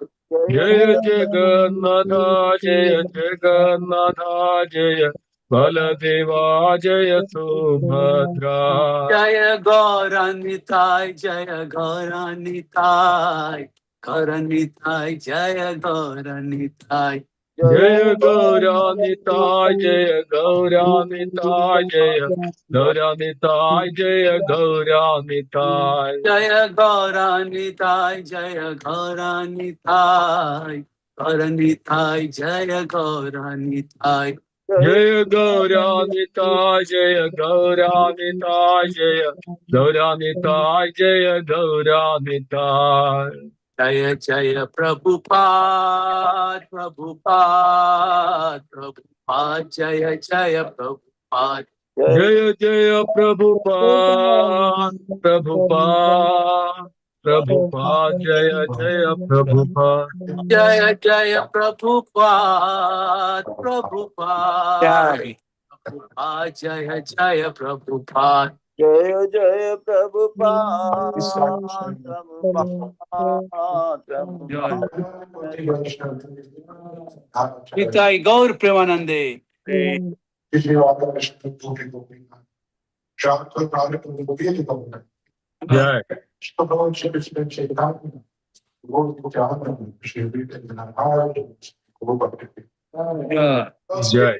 Jaya Jagannatha, Jaya Jagannatha, Jaya Baladeva, Jaya Subhadra. जय गौरानिताय, जय गौरानिताय, गौरानिताय, जय Gaura Nitai. Jaya Gauranitai, Jaya Gauranitai, Jaya Gauranitai, Jaya Gauranitai. जय गौरानिताय, जय गौरानिताय, गौरानिताय, जय Gaura Nitai. Jaya Gauranitai, Jaya Gauranitai, Jaya Gauranitai, Jaya Gauranitai. जय जय प्रभुपाद, प्रभुपाद, प्रभुपाद, जय जय Prabhupada. Jaya Jaya Prabhupada, Prabhupada, Prabhupada, Jaya Jaya Prabhupada. जय जय प्रभुपाद, प्रभुपाद, प्रभुपाद, जय जय प्रभुपाद। जय जय प्रभुपाद, निताय गौर प्रेमानंदे। Jai. Jai.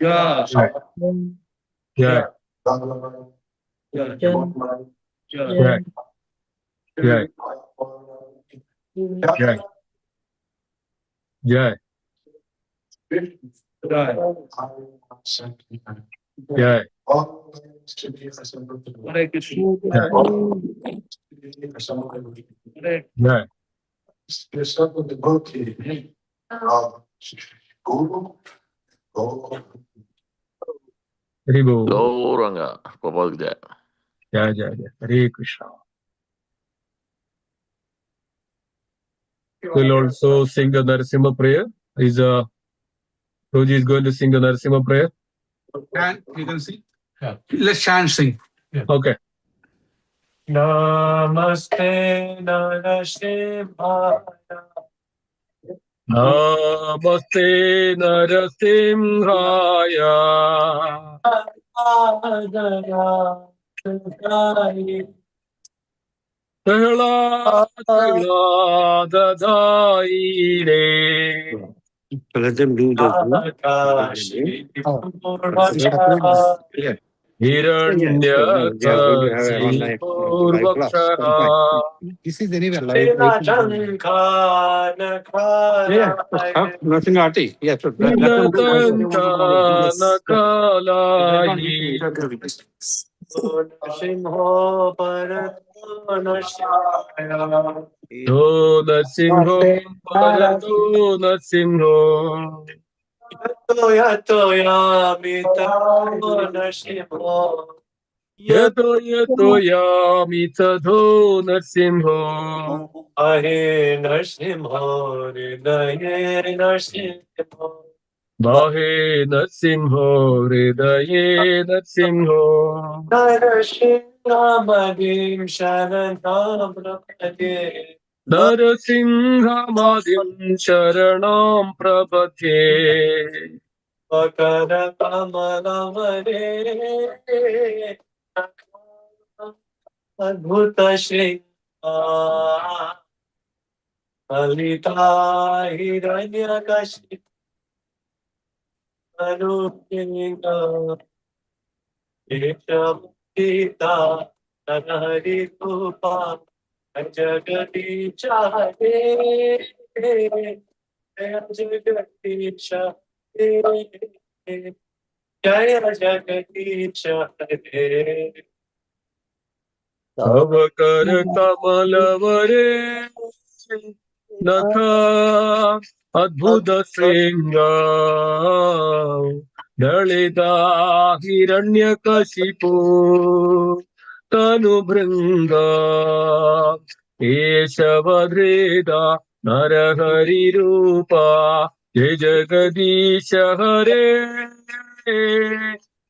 Jai. Jai. Jai. Jai. Jai. Jai. Jai. Hare Krishna. Jai. Hari Bol. Gauranga, Prabhupada Jai. Jai Jai Jai. Hare Krishna. We'll also sing a Narasimha prayer. Roji is going to sing a Narasimha prayer. You can see. Yeah. Let's chant, sing. Yeah. Okay. Namaste Narasimhaya. Namaste Narasimhaya. Prahlada-daine. Let them do the Hiranyakashipurvakshaha. This is anyway live. Nothing arty. Yes, let them do. Nilatantanakalayi. Do Narsimho Bharato Narsimho. yato yamita nashimo. Yato yato yamitadho narsimho. Ahe Narsimha, Hridaye Narsimha. Bahe narsimho, hridaye narsimho. Narsimhamadim Sharanam Prapade. Narasimhamadim sharanam prabhate. Vakara Kamalavare. Adbhuta Shringa. Alita Hiranyakashi. Anupinga. Ekhamita Nanari Kupa Jagati Chahate Jagati Chahate Jaya Jagati Chahate Avakar kamalavare Natha adbhuta sringa Dalita hiranyakashipu Tanu bringa Eshavadreda Narahari Rupa Jai Jagadisha Hare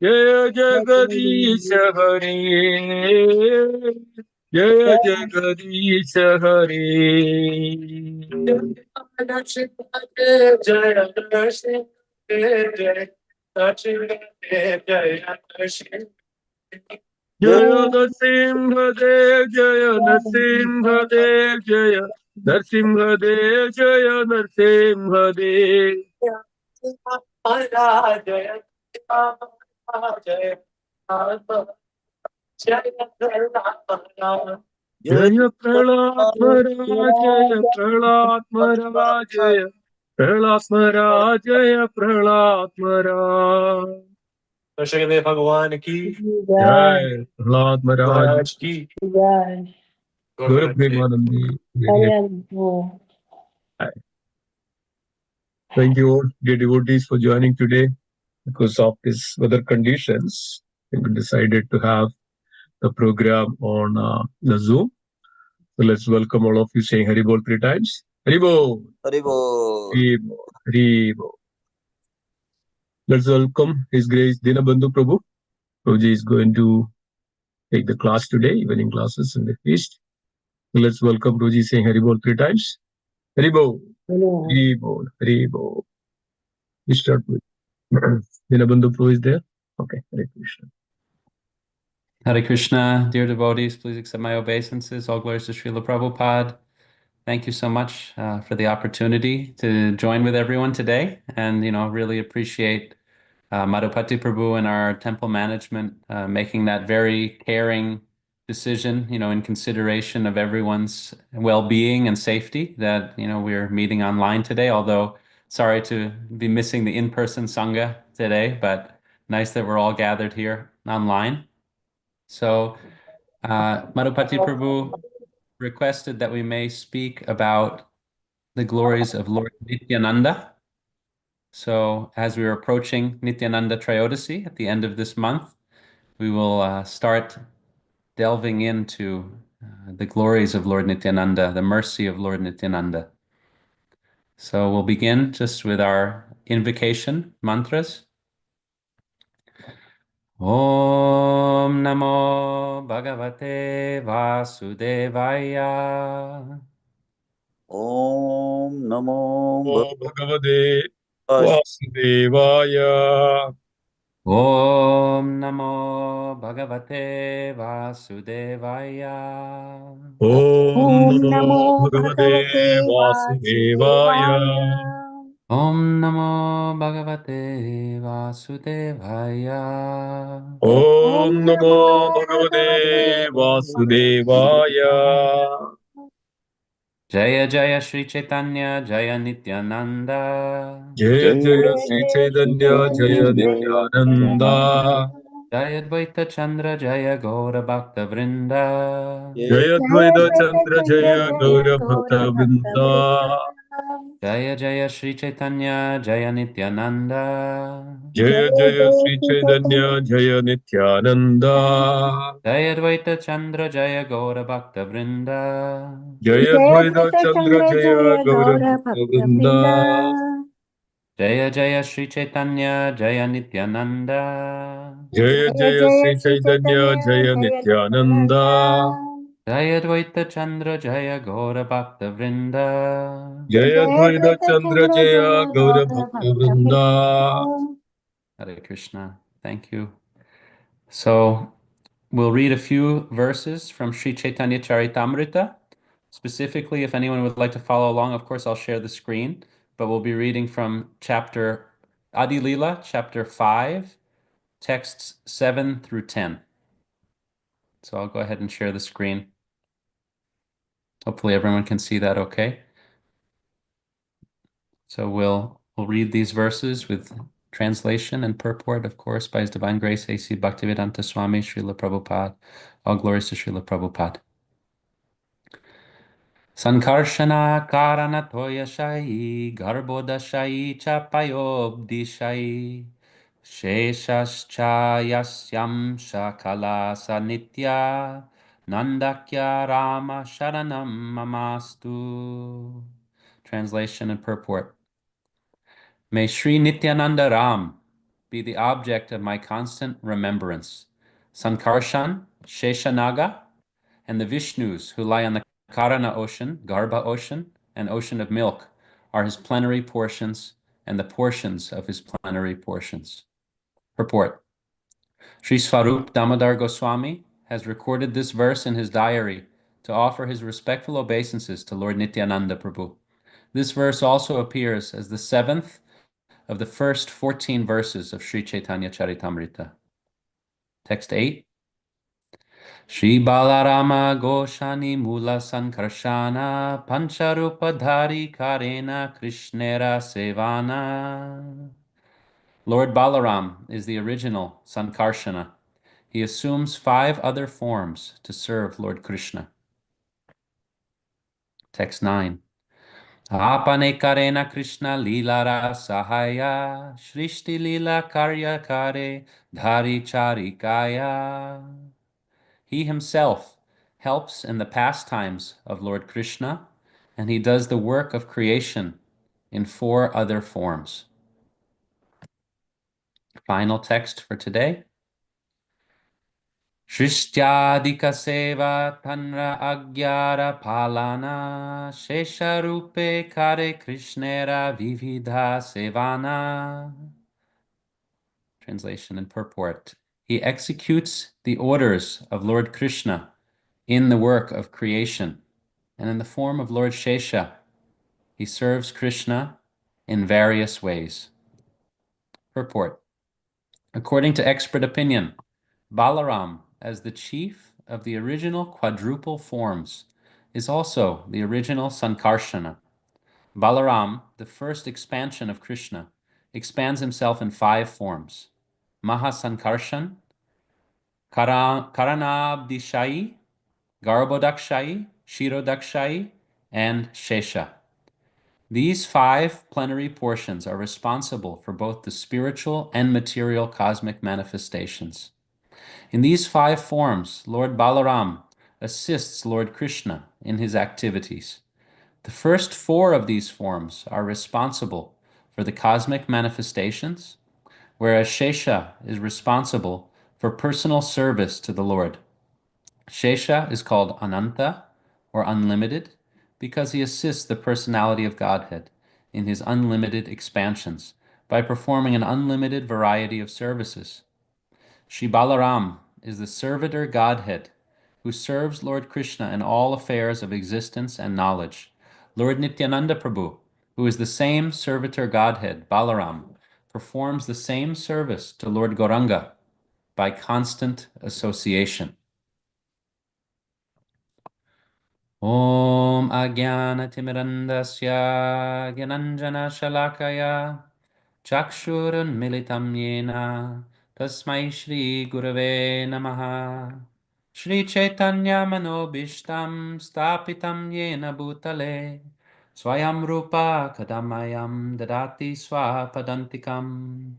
Jaya Jagadisha Hare Jaya Jagadisha Hare Jaya Narsimha Jaya Narsimha Jaya Narsimha Dev Jaya Narsimha Dev Jaya Narsimha Dev Jaya Narsimha Dev Jaya Prahlad Maharaj Jaya Prahlad Maharaj Jaya Prahlad Maharaj Jaya Prahlad Maharaj Shridev Bhagwan ki Jai Prahlad Maharaj Maharaj ki Guru Premanandi. Thank you all, dear devotees, for joining today. Because of these weather conditions, we decided to have the program on the Zoom. So let's welcome all of you saying Haribol 3 times. Haribol. Haribol. Haribol. Haribol. Let's welcome His Grace Dinabandhu Prabhu. Prabhuji is going to take the class today, evening classes in the feast. So let's welcome Prabhuji saying Haribol 3 times. Haribol. Haribol. Haribol. We start with Dinabandhu Prabhu is there. Okay, Hare Krishna. Hare Krishna, dear devotees, please accept my obeisances. All glories to Srila Prabhupada. Thank you so much for the opportunity to join with everyone today, and really appreciate Madhupati Prabhu and our temple management making that very caring decision, in consideration of everyone's well-being and safety, that we're meeting online today. Although sorry to be missing the in-person sangha today, but nice that we're all gathered here online. So Madhupati Prabhu requested that we may speak about the glories of Lord Nityananda. So as we are approaching Nityananda Trayodasi at the end of this month, we will start delving into the glories of Lord Nityananda, the mercy of Lord Nityananda. So we'll begin just with our invocation mantras. Om Namo Bhagavate Vasudevaya. Om Namo Bhagavate Vasudevaya. Om Namo Bhagavate Vasudevaya. Om Namo Bhagavate Vasudevaya. Om Namo Bhagavate Vasudevaya. Om Namo Bhagavate Vasudevaya. Jaya Jaya Shri Chaitanya Jaya Nityananda. Jaya Jaya Sri Chaitanya Jaya Nityananda. Jaya Dvaita Chandra Jaya Gaura Bhakta Vrinda. Jaya Dvaita Chandra Jaya Gaura Bhakta Vrinda. Jaya Jaya Shri Chaitanya Jaya Nityananda Jaya Jaya Sri Chaitanya Jaya Nityananda. Jaya Dvaita Chandra Jaya Gaura Bhakta Vrinda Jaya Dvaita Chandra Jaya Gaura Bhakta Vrinda. Jaya Jaya Shri Chaitanya Jaya Nityananda Jaya Jaya Sri Chaitanya Jaya Nityananda. Jaya Dvaita Chandra Jaya Gaura Bhakta Vrinda Jaya Dvaita Chandra Jaya Gaura Bhakta Vrinda. Hare Krishna. Thank you. So we'll read a few verses from Sri Chaitanya Charitamrita. Specifically, if anyone would like to follow along, of course, I'll share the screen, but we'll be reading from chapter Adi Lila, chapter 5, texts 7 through 10. So I'll go ahead and share the screen. Hopefully everyone can see that okay. So we'll read these verses with translation and purport, of course, by His Divine Grace, A.C. Bhaktivedanta Swami, Srila Prabhupada. All glories to Srila Prabhupada. Sankarshana karana toyashai, garbhodashai chapayobdishai, sheshascha yasyam shakala sanitya, nandakya rama sharanam mamastu. Translation and purport. May Sri Nityananda Ram be the object of my constant remembrance. Sankarshan, Sheshanaga, and the Vishnus who lie on the Karana ocean, Garbha ocean, and ocean of milk are his plenary portions and the portions of his plenary portions. Purport. Sri Swarup Damodar Goswami has recorded this verse in his diary to offer his respectful obeisances to Lord Nityananda Prabhu. This verse also appears as the 7th of the first 14 verses of Sri Chaitanya Charitamrita. Text 8. Shri Balarama Goshani Mula Sankarshana Pancharupadhari Karena Krishnera Sevana. Lord Balaram is the original Sankarshana. He assumes 5 other forms to serve Lord Krishna. Text 9. Apane karena Krishna lilara sahaya, Shrishti lila karya kare, dhari charikaya. He himself helps in the pastimes of Lord Krishna, and he does the work of creation in 4 other forms. Final text for today. Shrishyadika seva tanra agyara palana shesharupe kare krishnera vividha sevana. Translation and purport. He executes the orders of Lord Krishna in the work of creation, and in the form of Lord Shesha, he serves Krishna in various ways. Purport. According to expert opinion, Balaram, as the chief of the original quadruple forms, is also the original Sankarshana. Balaram, the first expansion of Krishna, expands himself in 5 forms: Mahasankarshan, Karanabdishai, Garbhodakshai, Shirodakshai, and Shesha. These 5 plenary portions are responsible for both the spiritual and material cosmic manifestations. In these 5 forms, Lord Balaram assists Lord Krishna in his activities. The first 4 of these forms are responsible for the cosmic manifestations, whereas Shesha is responsible for personal service to the Lord. Shesha is called Ananta, or unlimited, because he assists the personality of Godhead in his unlimited expansions by performing an unlimited variety of services. Shri Balaram is the servitor Godhead who serves Lord Krishna in all affairs of existence and knowledge. Lord Nityananda Prabhu, who is the same servitor Godhead, Balaram, performs the same service to Lord Gauranga by constant association. Om Ajnanatimirandasya Gyananjana Shalakaya Chakshurunmilitam Yena Tasmai Shri Gurave Namaha. Shri Chaitanya Manobishtam Stapitam Yena Bhutale Swayam Rupa Kadamayam Dadati Swapadantikam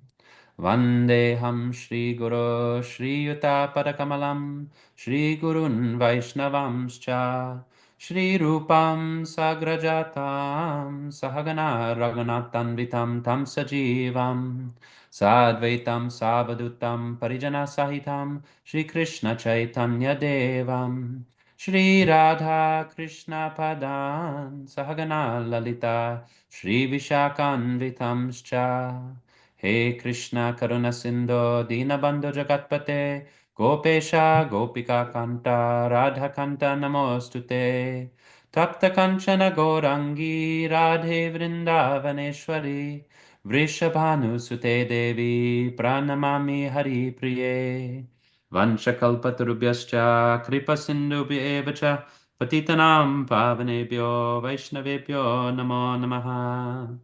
Vandeham Shri Guru Shri Yuta Padakamalam Shri Gurun Vaishnavamscha Shri Rupam Sagrajatam Sahagana Raghunatanvitam Tam Sajivam Sadvaitam Savadutam Parijana Sahitam Shri Krishna Chaitanya Devam Shri Radha Krishna Padan Sahagana Lalita Shri Vishakanvitamscha He Krishna Karuna Sindhu Dinabandhu Jagatpate Gopesha Gopika Kanta Radha Kanta Namostute Tapta Kanchana Gorangi Radhe Vrindavaneshwari Vrishabhanu Sute Devi Pranamami Hari Priye Vanchakalpatarubhyascha Kripasindubhya cha Patitanam Pavanebhyo Vaishnavebhyo Namo Namaha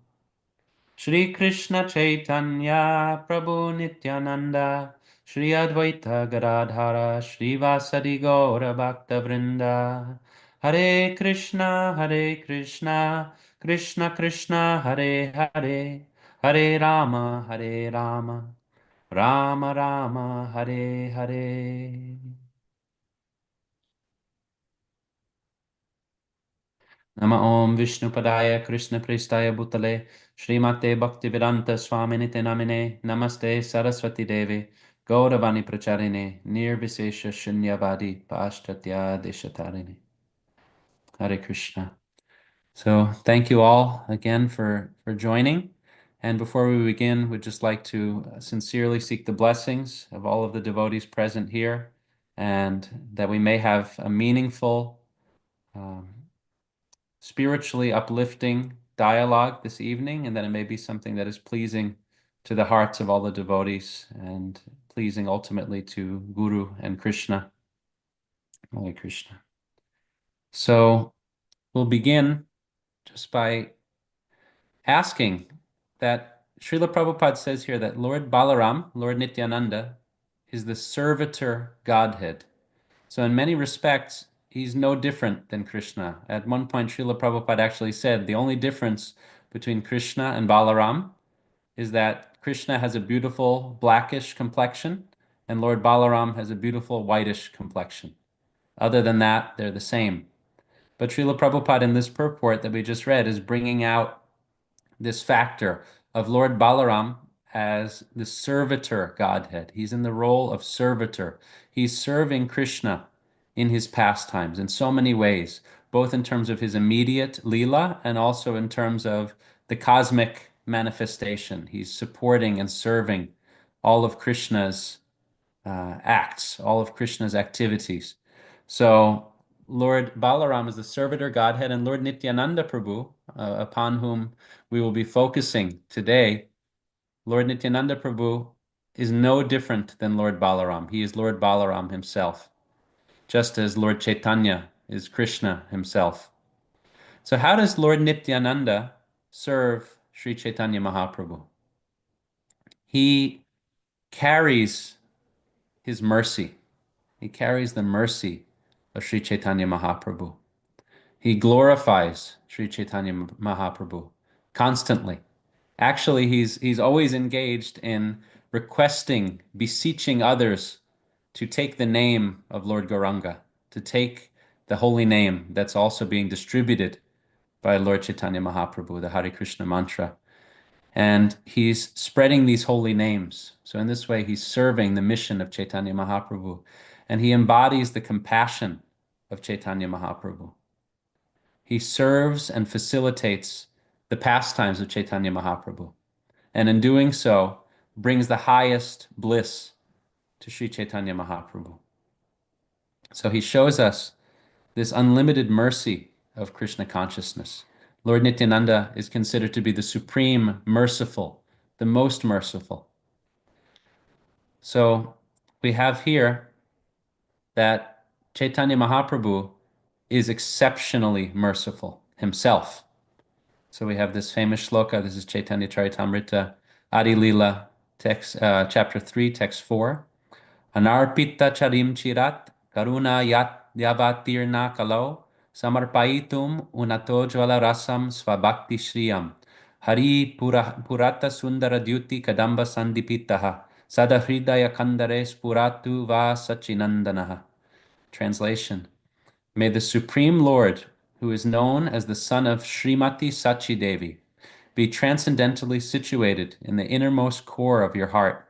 Shri Krishna Chaitanya Prabhu Nityananda Shri Advaita Gadadhara Shri Vasadi Gaura Bhakta Vrinda Hare Krishna Krishna Krishna Hare Hare Hare Rama Rama Rama Hare Hare Nama Om Vishnu Padaya Krishna Prestaya Bhutale Srimate Bhaktivedanta Swaminite Namine Namaste Saraswati Devi Gauravani Pracharine Nirvisesha Shunyavadi Pashtatya Deshatarine Hare Krishna. So thank you all again for joining. And before we begin, we'd just like to sincerely seek the blessings of all of the devotees present here, and that we may have a meaningful, spiritually uplifting dialogue this evening, and that it may be something that is pleasing to the hearts of all the devotees and pleasing ultimately to Guru and Krishna. Hare Krishna. So we'll begin just by asking that Srila Prabhupada says here that Lord Balaram, Lord Nityananda, is the servitor Godhead. So in many respects, he's no different than Krishna. At one point, Srila Prabhupada actually said the only difference between Krishna and Balaram is that Krishna has a beautiful blackish complexion and Lord Balaram has a beautiful whitish complexion. Other than that, they're the same. But Srila Prabhupada in this purport that we just read is bringing out this factor of Lord Balaram as the servitor Godhead. He's in the role of servitor. He's serving Krishna in his pastimes in so many ways, both in terms of his immediate Leela and also in terms of the cosmic manifestation. He's supporting and serving all of Krishna's acts, all of Krishna's activities. So Lord Balaram is the servitor Godhead, and Lord Nityananda Prabhu, upon whom we will be focusing today, Lord Nityananda Prabhu is no different than Lord Balaram. He is Lord Balaram himself, just as Lord Chaitanya is Krishna himself. So how does Lord Nityananda serve Sri Chaitanya Mahaprabhu? He carries his mercy. He carries the mercy of Sri Chaitanya Mahaprabhu. He glorifies Sri Chaitanya Mahaprabhu constantly. Actually, he's always engaged in requesting, beseeching others to take the name of Lord Gauranga, to take the holy name that's also being distributed by Lord Chaitanya Mahaprabhu, the Hare Krishna mantra. And he's spreading these holy names. So in this way, he's serving the mission of Chaitanya Mahaprabhu. And he embodies the compassion of Chaitanya Mahaprabhu. He serves and facilitates the pastimes of Chaitanya Mahaprabhu. And in doing so, brings the highest bliss to Sri Chaitanya Mahaprabhu. So he shows us this unlimited mercy of Krishna consciousness. Lord Nityananda is considered to be the supreme merciful, the most merciful. So we have here that Chaitanya Mahaprabhu is exceptionally merciful himself. So we have this famous shloka. This is Chaitanya Charitamrita, Adi Lila, text, chapter 3, text 4. Anarpita charim chirat karuna yat yavatirna kalau Samarpayitum unatojvala rasam svabhakti shriyam. Hari purata sundara dyuti kadamba sandipitaha. Sadahridaya kandare spuratu va sachinandanaha. Translation. May the Supreme Lord, who is known as the son of Srimati Sachi Devi, be transcendentally situated in the innermost core of your heart.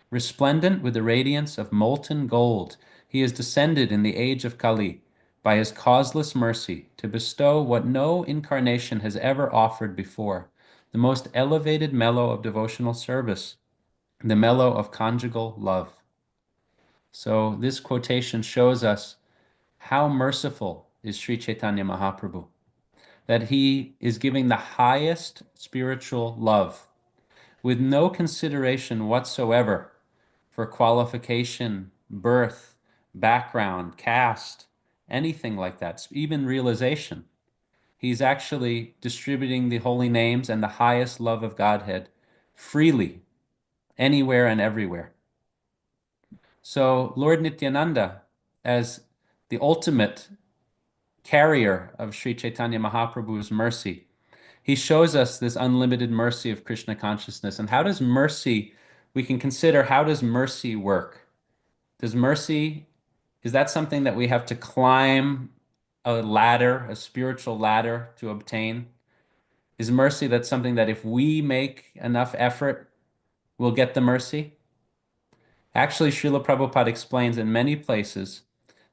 Resplendent with the radiance of molten gold, he is descended in the age of Kali by his causeless mercy to bestow what no incarnation has ever offered before, the most elevated mellow of devotional service, the mellow of conjugal love. So this quotation shows us how merciful is Sri Chaitanya Mahaprabhu, that he is giving the highest spiritual love with no consideration whatsoever for qualification, birth, background, caste, anything like that, even realization. He's actually distributing the holy names and the highest love of Godhead freely, anywhere and everywhere. So Lord Nityananda, as the ultimate carrier of Sri Chaitanya Mahaprabhu's mercy, he shows us this unlimited mercy of Krishna consciousness. And how does mercy, we can consider, how does mercy work? Does mercy, is that something that we have to climb a ladder, a spiritual ladder to obtain? Is mercy that something that if we make enough effort, we'll get the mercy? Actually, Srila Prabhupada explains in many places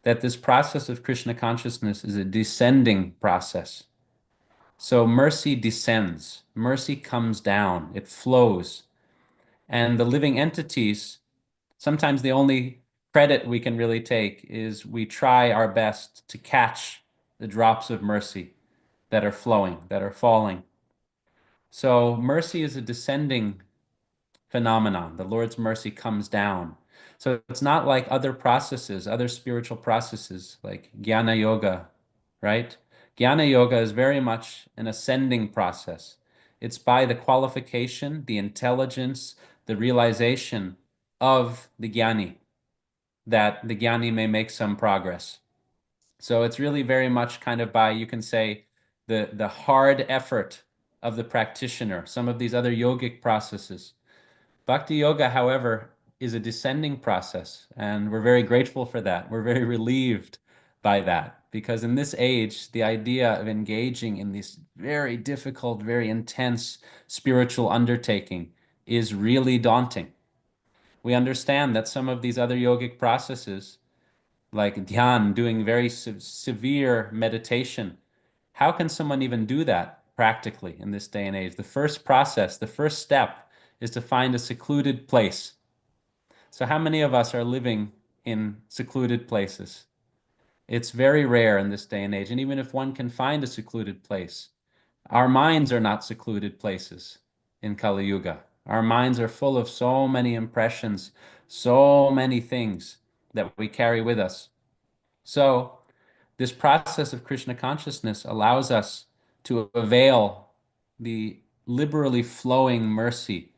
that this process of Krishna consciousness is a descending process. So mercy descends, mercy comes down, it flows. And the living entities, sometimes the only credit we can really take is we try our best to catch the drops of mercy that are flowing, that are falling. So mercy is a descending phenomenon. The Lord's mercy comes down. So it's not like other processes, other spiritual processes like Jnana Yoga, right? Jnana Yoga is very much an ascending process. It's by the qualification, the intelligence, the realization of the Jnani that the Jnani may make some progress. So it's really very much kind of by, you can say, the hard effort of the practitioner, some of these other yogic processes. Bhakti Yoga, however, is a descending process, and we're very grateful for that. We're very relieved by that, because in this age, the idea of engaging in this very difficult, very intense spiritual undertaking is really daunting. We understand that some of these other yogic processes, like dhyan, doing very severe meditation, how can someone even do that practically in this day and age? The first process, the first step is to find a secluded place. So how many of us are living in secluded places? It's very rare in this day and age. And even if one can find a secluded place, our minds are not secluded places in Kali Yuga. Our minds are full of so many impressions, so many things that we carry with us. So this process of Krishna consciousness allows us to avail the liberally flowing mercy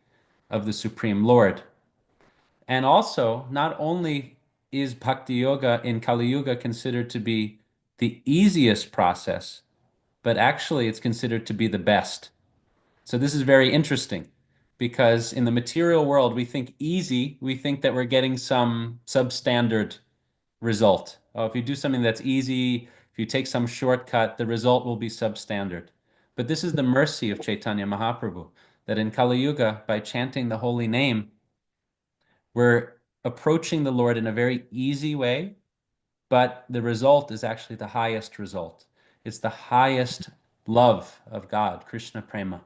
of the Supreme Lord. And also, not only is Bhakti Yoga in Kali Yuga considered to be the easiest process, but actually it's considered to be the best. So this is very interesting, because in the material world, we think easy, we think that we're getting some substandard result. Oh, if you do something that's easy, if you take some shortcut, the result will be substandard. But this is the mercy of Chaitanya Mahaprabhu, that in Kali Yuga, by chanting the holy name, we're approaching the Lord in a very easy way, but the result is actually the highest result. It's the highest love of God, Krishna Prema.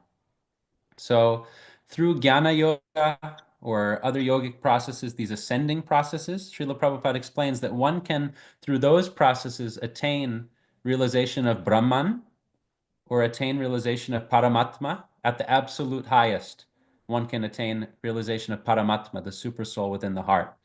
So through Jnana Yoga or other yogic processes, these ascending processes, Srila Prabhupada explains that one can, through those processes, attain realization of Brahman or attain realization of Paramatma at the absolute highest. One can attain realization of Paramatma, the super soul within the heart.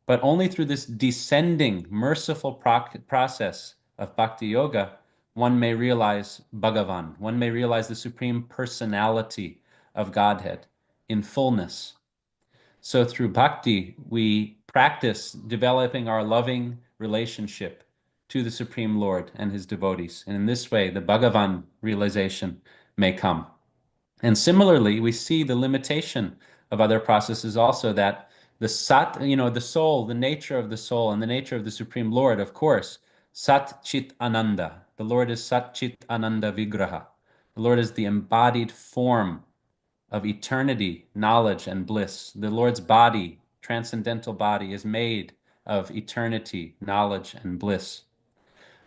But only through this descending, merciful process of Bhakti Yoga, one may realize Bhagavan. One may realize the Supreme Personality of Godhead in fullness. So through bhakti, we practice developing our loving relationship to the Supreme Lord and his devotees. And in this way, the Bhagavan realization may come. And similarly, we see the limitation of other processes also, that the sat, the soul, the nature of the soul and the nature of the Supreme Lord, of course, Sat Chit Ananda. The Lord is Sat Chit Ananda Vigraha. The Lord is the embodied form of eternity, knowledge, and bliss. The Lord's body, transcendental body, is made of eternity, knowledge, and bliss.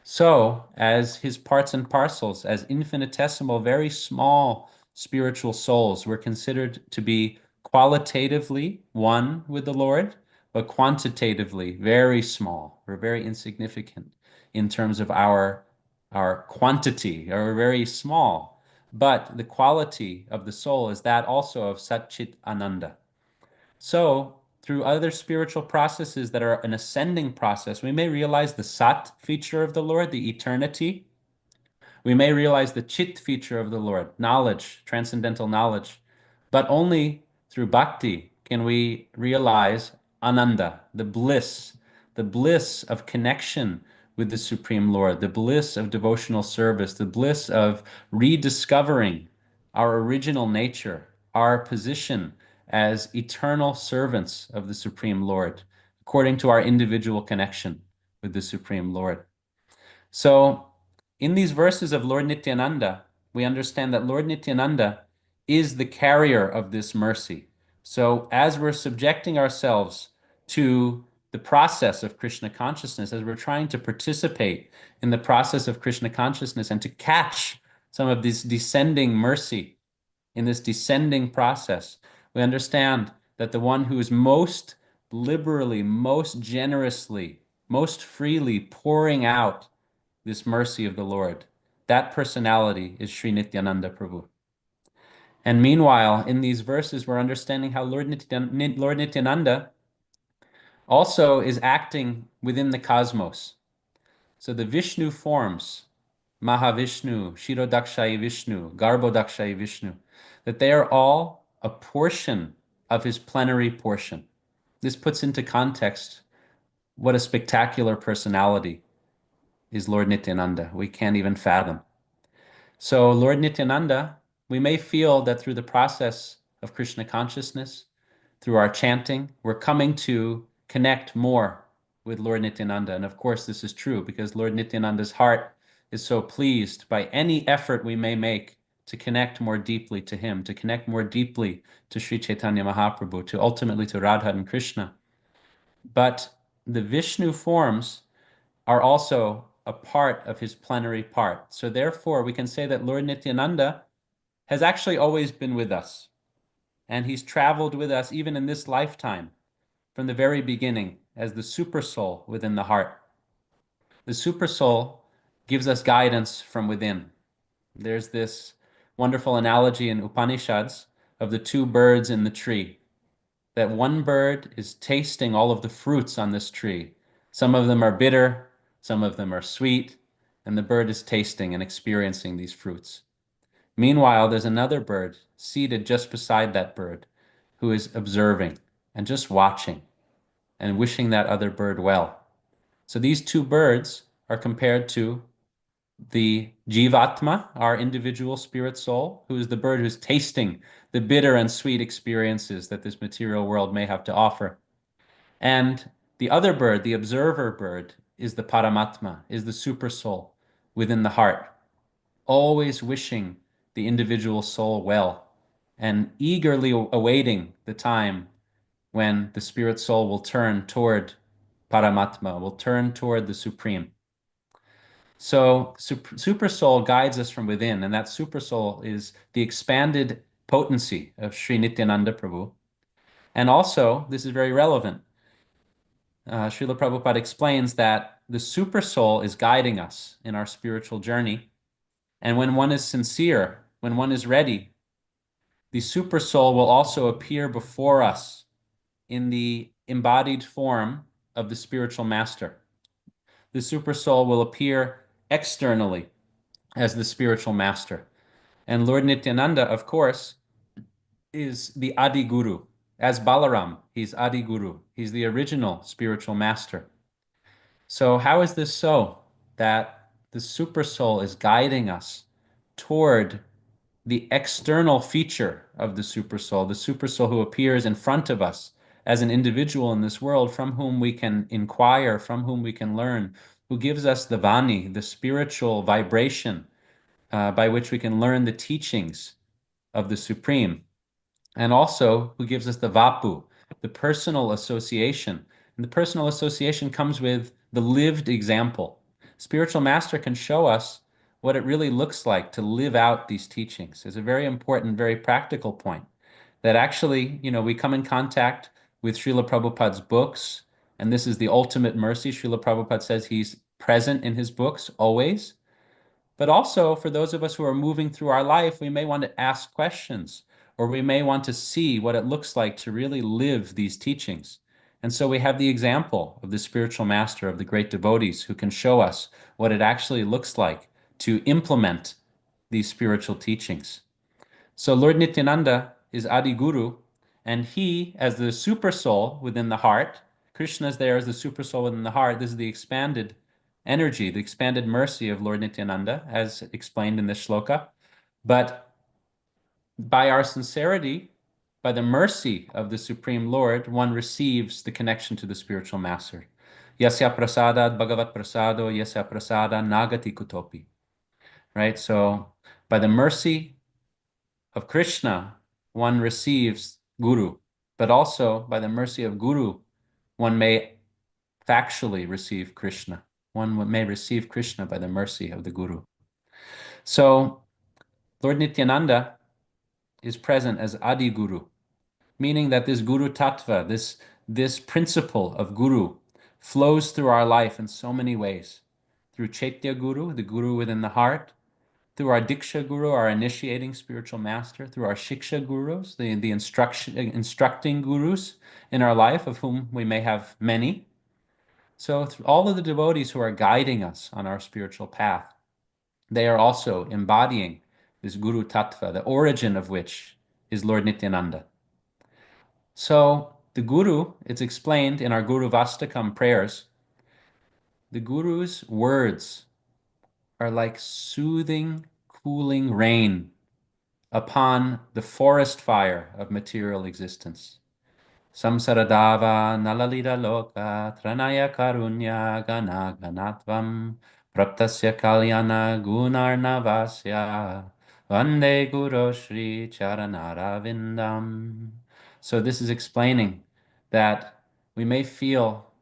So, as his parts and parcels, as infinitesimal, very small spiritual souls, we're considered to be qualitatively one with the Lord, but quantitatively very small. We're very insignificant in terms of our quantity, or very small. But the quality of the soul is that also of Sat Chit Ananda. So, through other spiritual processes that are an ascending process, we may realize the Sat feature of the Lord, the eternity. We may realize the Chit feature of the Lord, knowledge, transcendental knowledge. But only through bhakti can we realize Ananda, the bliss of connection with the Supreme Lord, the bliss of devotional service, the bliss of rediscovering our original nature, our position as eternal servants of the Supreme Lord, according to our individual connection with the Supreme Lord. So, in these verses of Lord Nityananda, we understand that Lord Nityananda is the carrier of this mercy. So, as we're subjecting ourselves to the process of Krishna consciousness, as we're trying to participate in the process of Krishna consciousness and to catch some of this descending mercy in this descending process, we understand that the one who is most liberally, most generously, most freely pouring out this mercy of the Lord, that personality is Sri Nityananda Prabhu. And meanwhile, in these verses, we're understanding how Lord Nityananda also is acting within the cosmos. So the Vishnu forms, Mahavishnu, Shirodakshayi Vishnu, Garbhodakshayi Vishnu, that they are all a portion of his plenary portion. This puts into context what a spectacular personality is Lord Nityananda. We can't even fathom. So Lord Nityananda, we may feel that through the process of Krishna consciousness, through our chanting, we're coming to connect more with Lord Nityananda. And of course, this is true because Lord Nityananda's heart is so pleased by any effort we may make to connect more deeply to him, to connect more deeply to Sri Chaitanya Mahaprabhu, to ultimately to Radha and Krishna. But the Vishnu forms are also a part of his plenary part. So therefore, we can say that Lord Nityananda has actually always been with us. And he's traveled with us even in this lifetime, from the very beginning, as the super soul within the heart. The super soul gives us guidance from within. There's this wonderful analogy in Upanishads of the two birds in the tree. That one bird is tasting all of the fruits on this tree. Some of them are bitter, some of them are sweet, and the bird is tasting and experiencing these fruits. Meanwhile, there's another bird seated just beside that bird who is observing and just watching and wishing that other bird well. So these two birds are compared to the Jivatma, our individual spirit soul, who is the bird who's tasting the bitter and sweet experiences that this material world may have to offer. And the other bird, the observer bird, is the Paramatma, is the super soul within the heart, always wishing the individual soul well and eagerly awaiting the time when the spirit soul will turn toward Paramatma, will turn toward the Supreme. So super soul guides us from within, and that super soul is the expanded potency of Sri Nityananda Prabhu. And also, this is very relevant, Srila Prabhupada explains that the super soul is guiding us in our spiritual journey. And when one is sincere, when one is ready, the super soul will also appear before us in the embodied form of the spiritual master. The super soul will appear externally as the spiritual master. And Lord Nityananda, of course, is the Adi Guru. As Balaram, he's Adi Guru. He's the original spiritual master. So how is this so? that the super soul is guiding us toward the external feature of the super soul who appears in front of us as an individual in this world, from whom we can inquire, from whom we can learn, who gives us the vani, the spiritual vibration by which we can learn the teachings of the Supreme, and also who gives us the vapu, the personal association. And the personal association comes with the lived example. Spiritual master can show us what it really looks like to live out these teachings. It's a very important, very practical point that actually, we come in contact with Srila Prabhupada's books, and this is the ultimate mercy. Srila Prabhupada says he's present in his books always. But also, for those of us who are moving through our life, we may want to ask questions, or we may want to see what it looks like to really live these teachings. And so we have the example of the spiritual master, of the great devotees, who can show us what it actually looks like to implement these spiritual teachings. So Lord Nityananda is Adi Guru, and he, as the super soul within the heart, Krishna is there as the super soul within the heart. This is the expanded energy, the expanded mercy of Lord Nityananda, as explained in this shloka. But by our sincerity, by the mercy of the Supreme Lord, one receives the connection to the spiritual master. Yasya prasadad bhagavat prasado, yasya prasada nagati kutopi. Right? So by the mercy of Krishna, one receives Guru, but also by the mercy of Guru, one may factually receive Krishna. One may receive Krishna by the mercy of the Guru. So Lord Nityananda is present as Adi Guru, meaning that this Guru Tattva, this principle of Guru, flows through our life in so many ways. Through Chaitya Guru, the Guru within the heart, through our Diksha Guru, our initiating spiritual master, through our Shiksha Gurus, the instructing Gurus in our life, of whom we may have many. So through all of the devotees who are guiding us on our spiritual path, they are also embodying this Guru Tattva, the origin of which is Lord Nityananda. So the Guru, it's explained in our Guru Vastakam prayers, the Guru's words are like soothing, cooling rain upon the forest fire of material existence. Samsaradava nalalita loka tranaya karunya gana ganatvam praptasya kalyana gunarnavasya vande guru shri charanara. So this is explaining that we may feel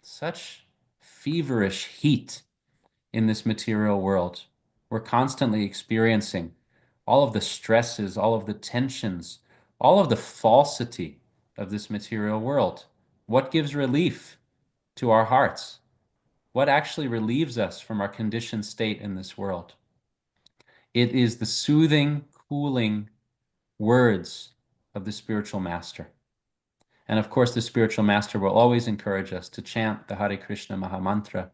such feverish heat in this material world. We're constantly experiencing all of the stresses, all of the tensions, all of the falsity of this material world. What gives relief to our hearts? What actually relieves us from our conditioned state in this world? It is the soothing, cooling words of the spiritual master. And of course, the spiritual master will always encourage us to chant the Hare Krishna Mahamantra,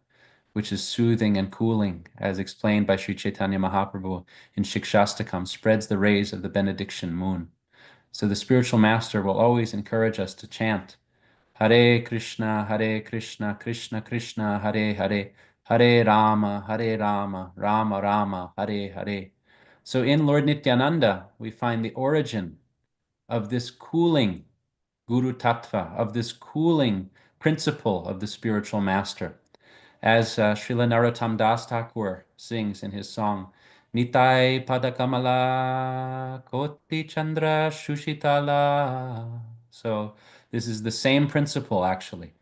which is soothing and cooling, as explained by Sri Chaitanya Mahaprabhu in Shikshastakam, spreads the rays of the benediction moon. So the spiritual master will always encourage us to chant Hare Krishna, Krishna Krishna, Hare Hare, Hare Rama, Rama Rama, Hare Hare. So in Lord Nityananda, we find the origin of this cooling Guru Tattva, of this cooling principle of the spiritual master. As Srila Narottam Das Thakur sings in his song, Nitai Padakamala Koti Chandra Shushitala. So this is the same principle, actually.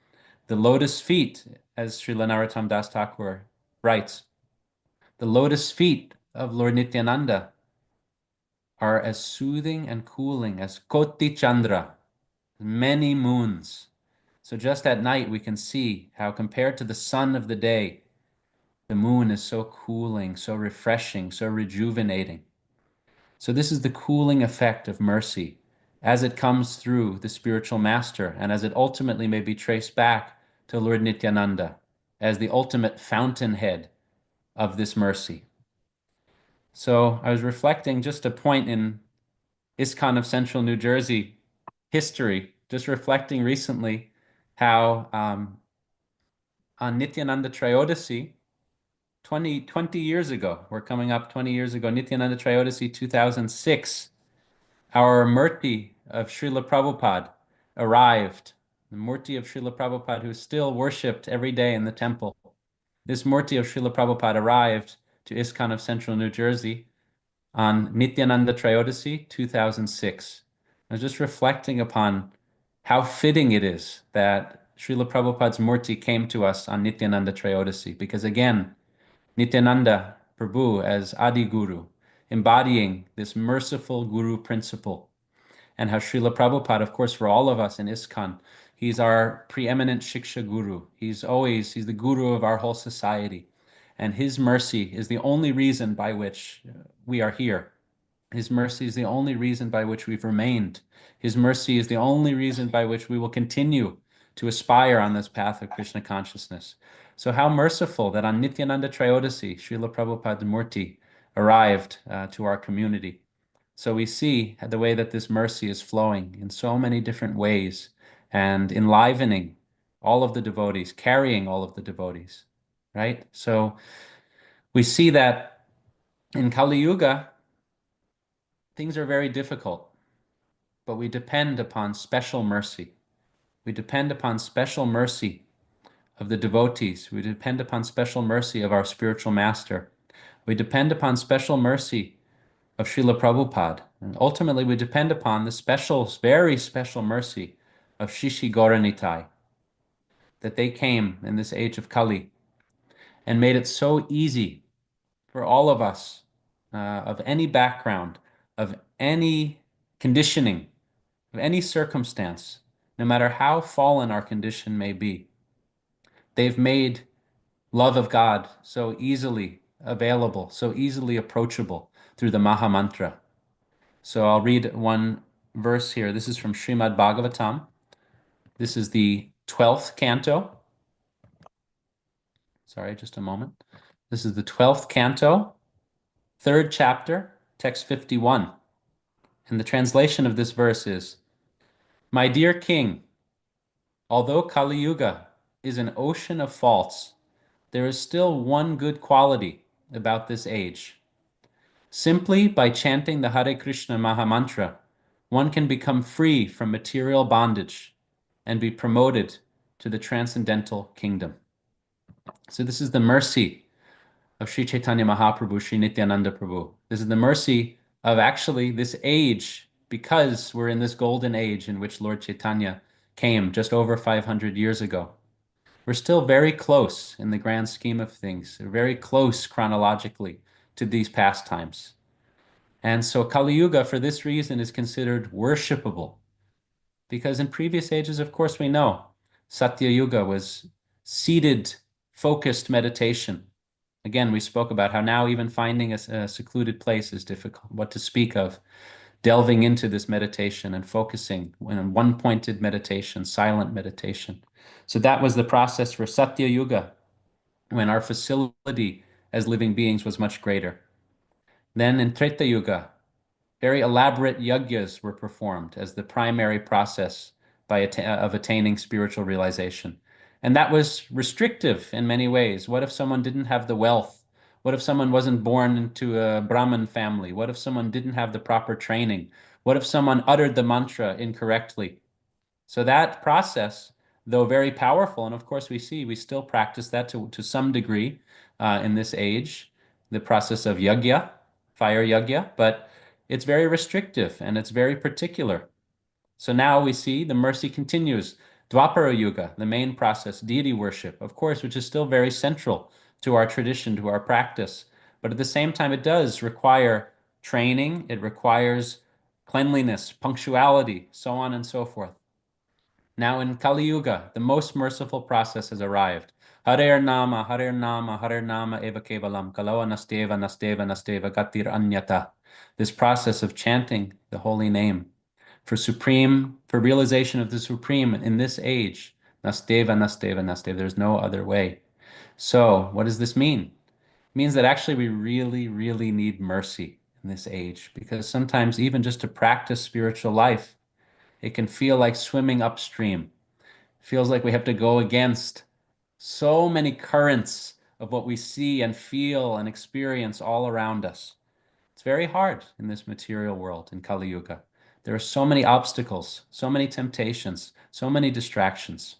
The lotus feet, as Srila Narottam Das Thakur writes, the lotus feet of Lord Nityananda are as soothing and cooling as Koti Chandra, many moons. So just at night, we can see how, compared to the sun of the day, the moon is so cooling, so refreshing, so rejuvenating. So this is the cooling effect of mercy as it comes through the spiritual master, and as it ultimately may be traced back to Lord Nityananda as the ultimate fountainhead of this mercy. So I was reflecting, just a point in ISKCON of Central New Jersey history, just reflecting recently how on Nityananda Trayodasi, 20 years ago. We're coming up 20 years ago. Nityananda Trayodasi 2006. Our Murti of Srila Prabhupada arrived. The Murti of Srila Prabhupada, who is still worshipped every day in the temple. This Murti of Srila Prabhupada arrived to ISKCON of Central New Jersey on Nityananda Trayodasi 2006. I was just reflecting upon how fitting it is that Srila Prabhupada's Murti came to us on Nityananda Trayodasi, because again, Nityananda Prabhu as Adi Guru, embodying this merciful Guru principle, and how Srila Prabhupada, of course, for all of us in ISKCON, he's our preeminent Shiksha Guru. He's the Guru of our whole society. And his mercy is the only reason by which we are here. His mercy is the only reason by which we've remained. His mercy is the only reason by which we will continue to aspire on this path of Krishna consciousness. So how merciful that on Nityananda Trayodasi, Srila Prabhupada Murti arrived to our community. So we see the way that this mercy is flowing in so many different ways and enlivening all of the devotees, carrying all of the devotees, right? So we see that in Kali Yuga, things are very difficult, but we depend upon special mercy. We depend upon special mercy of the devotees. We depend upon special mercy of our spiritual master. We depend upon special mercy of Srila Prabhupada. And ultimately, we depend upon the special, very special mercy of Shishi Gauranitai, that they came in this age of Kali and made it so easy for all of us of any background, of any conditioning, of any circumstance, no matter how fallen our condition may be. They've made love of God so easily available, so easily approachable through the Maha Mantra. So I'll read one verse here. This is from Srimad Bhagavatam. This is the 12th canto. Sorry, just a moment. This is the 12th canto, 3rd chapter, text 51. And the translation of this verse is, "My dear king, although Kali Yuga is an ocean of faults, there is still one good quality about this age. Simply by chanting the Hare Krishna Maha Mantra, one can become free from material bondage and be promoted to the transcendental kingdom." So this is the mercy of Sri Chaitanya Mahaprabhu, Sri Nityananda Prabhu. This is the mercy of actually this age, because we're in this golden age in which Lord Chaitanya came just over 500 years ago. We're still very close in the grand scheme of things. We're very close chronologically to these pastimes. And so Kali Yuga, for this reason, is considered worshipable. Because in previous ages, of course, we know Satya Yuga was seated, focused meditation. Again, we spoke about how now even finding a secluded place is difficult. What to speak of delving into this meditation and focusing on one-pointed meditation, silent meditation. So that was the process for Satya Yuga, when our facility as living beings was much greater. Then in Treta Yuga, very elaborate yagyas were performed as the primary process of attaining spiritual realization. And that was restrictive in many ways. What if someone didn't have the wealth? What if someone wasn't born into a Brahmin family? What if someone didn't have the proper training? What if someone uttered the mantra incorrectly? So that process, though very powerful, and of course we still practice that to some degree in this age, the process of yagya, fire yagya, but it's very restrictive and it's very particular. So now we see the mercy continues. Dwapara Yuga, the main process, deity worship, of course, which is still very central to our tradition, to our practice. But at the same time, it does require training. It requires cleanliness, punctuality, so on and so forth. Now in Kali Yuga, the most merciful process has arrived. Hare Nama, Hare Nama, Hare Nama Eva Kevalam, Kalawa Nasteva, Nasteva, Nasteva, Gatir Anyata. This process of chanting the holy name for realization of the supreme in this age. Nasteva, Nasteva, Nasteva. There's no other way. So what does this mean? It means that actually we really, really need mercy in this age, because sometimes even just to practice spiritual life, it can feel like swimming upstream. It feels like we have to go against so many currents of what we see and feel and experience all around us. It's very hard in this material world, in Kali Yuga. There are so many obstacles, so many temptations, so many distractions.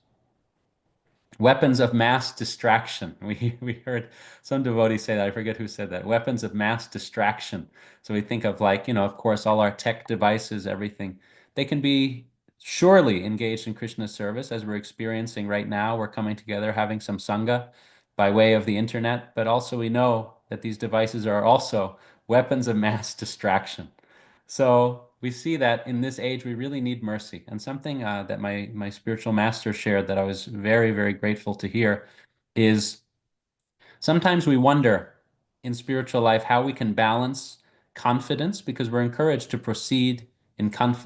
Weapons of mass distraction. We heard some devotee say that. I forget who said that. Weapons of mass distraction. So we think of, like, of course, all our tech devices, everything. They can be surely engaged in Krishna's service, as we're experiencing right now. We're coming together, having some sangha by way of the internet. But also we know that these devices are also weapons of mass distraction. So we see that in this age, we really need mercy. And something that my spiritual master shared that I was very, very grateful to hear is sometimes we wonder in spiritual life how we can balance confidence, because we're encouraged to proceed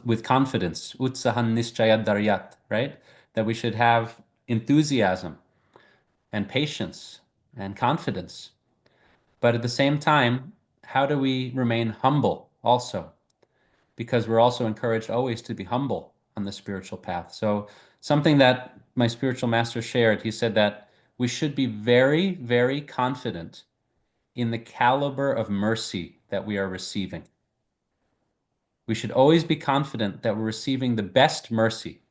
with confidence, utsahan nischayat daryat, right? That we should have enthusiasm and patience and confidence. But at the same time, how do we remain humble also? Because we're also encouraged always to be humble on the spiritual path. So something that my spiritual master shared, he said that we should be very, very confident in the caliber of mercy that we are receiving. We should always be confident that we're receiving the best mercy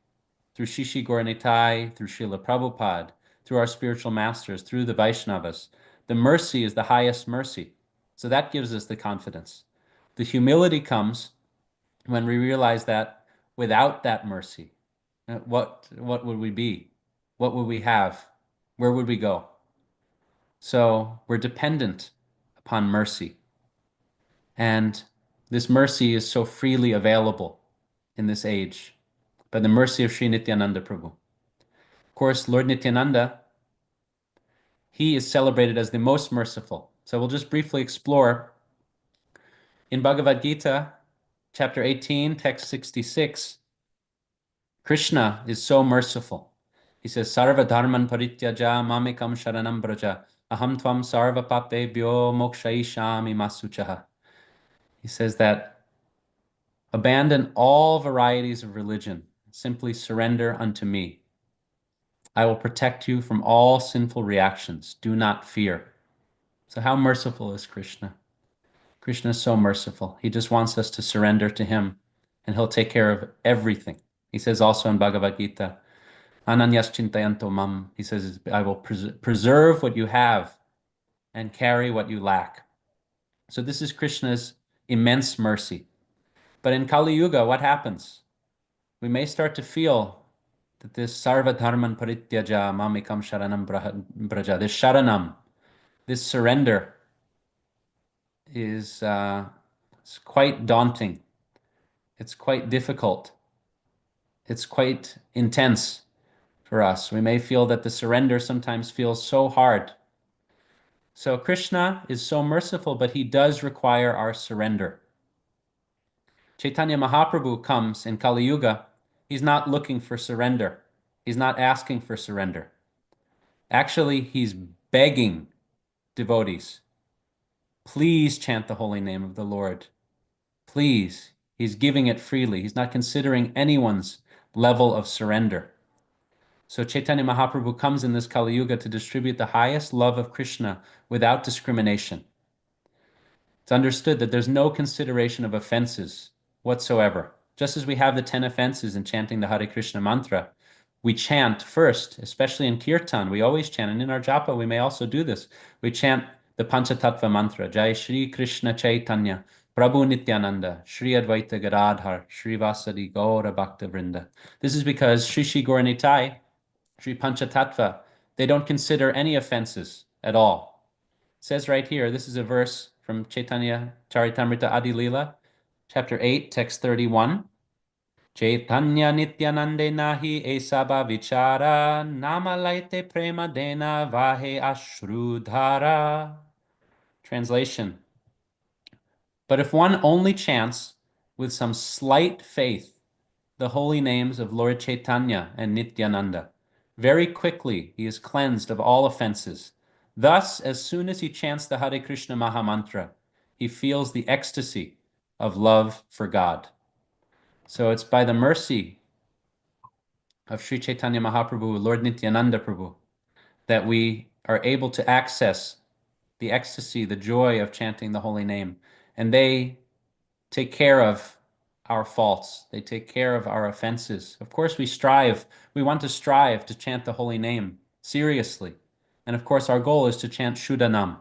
through Shishi Gaura Nitai, through Srila Prabhupada, through our spiritual masters, through the Vaishnavas. The mercy is the highest mercy. So that gives us the confidence. The humility comes when we realize that without that mercy, what would we be? What would we have? Where would we go? So we're dependent upon mercy. And this mercy is so freely available in this age by the mercy of Sri Nityananda Prabhu. Of course, Lord Nityananda, he is celebrated as the most merciful. So we'll just briefly explore in Bhagavad Gita, chapter 18, text 66, Krishna is so merciful. He says, Sarva dharman parityaja mamekam sharanam braja aham tvam sarva papebhyo mokshayishami masuchaha. He says that abandon all varieties of religion, simply surrender unto me. I will protect you from all sinful reactions. Do not fear. So how merciful is Krishna? Krishna is so merciful. He just wants us to surrender to him, and he'll take care of everything. He says also in Bhagavad Gita, Ananyas chintayanto mam. He says, I will preserve what you have and carry what you lack. So this is Krishna's immense mercy. But in Kali Yuga, what happens? We may start to feel that this sarva dharman parityaja mamekam sharanam braja, this sharanam, this surrender is it's quite daunting. It's quite difficult. It's quite intense for us. We may feel that the surrender sometimes feels so hard. So Krishna is so merciful, but he does require our surrender. Chaitanya Mahaprabhu comes in Kali Yuga. He's not looking for surrender. He's not asking for surrender. Actually, he's begging devotees, please chant the holy name of the Lord. Please. He's giving it freely. He's not considering anyone's level of surrender. So Chaitanya Mahaprabhu comes in this Kali Yuga to distribute the highest love of Krishna without discrimination. It's understood that there's no consideration of offenses whatsoever. Just as we have the 10 offenses in chanting the Hare Krishna mantra, we chant first, especially in Kirtan, we always chant, and in our japa we may also do this. We chant the Panchatattva mantra, Jai Shri Krishna Chaitanya, Prabhu Nityananda, Shri Advaita Gadadhar, Shri Vasadi Gaura Bhakta Vrinda. This is because Shri Shri Gaura Nitai, Shri Panchatattva, they don't consider any offenses at all. It says right here, this is a verse from Chaitanya Charitamrita Adi Lila, chapter 8, text 31. Chaitanya Nityanande nahi esaba vichara, namalaite prema dena vahe ashrudhara. Translation. But if one only chants with some slight faith the holy names of Lord Chaitanya and Nityananda, very quickly he is cleansed of all offenses. Thus, as soon as he chants the Hare Krishna Mahamantra, he feels the ecstasy of love for God. So it's by the mercy of Sri Chaitanya Mahaprabhu, Lord Nityananda Prabhu, that we are able to access the ecstasy, the joy of chanting the holy name. And they take care of our faults. They take care of our offenses. Of course, we want to strive to chant the holy name seriously. And of course, our goal is to chant Shuddhanam.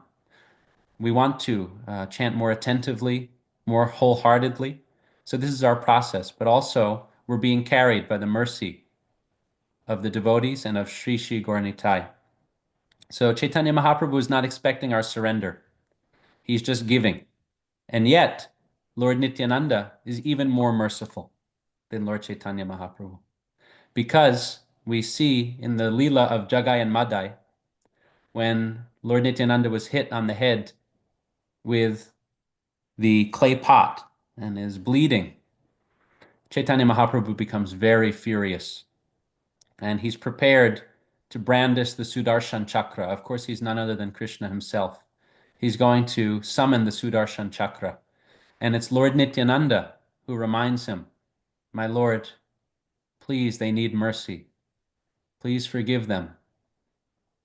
We want to chant more attentively, more wholeheartedly. So this is our process, but also we're being carried by the mercy of the devotees and of Sri Sri Gaura Nitai. So Chaitanya Mahaprabhu is not expecting our surrender. He's just giving. And yet, Lord Nityananda is even more merciful than Lord Chaitanya Mahaprabhu. Because we see in the Leela of Jagai and Madai, when Lord Nityananda was hit on the head with the clay pot and is bleeding, Chaitanya Mahaprabhu becomes very furious. And he's prepared to brandish the Sudarshan Chakra. Of course, he's none other than Krishna himself. He's going to summon the Sudarshan Chakra. And it's Lord Nityananda who reminds him, my Lord, please, they need mercy. Please forgive them.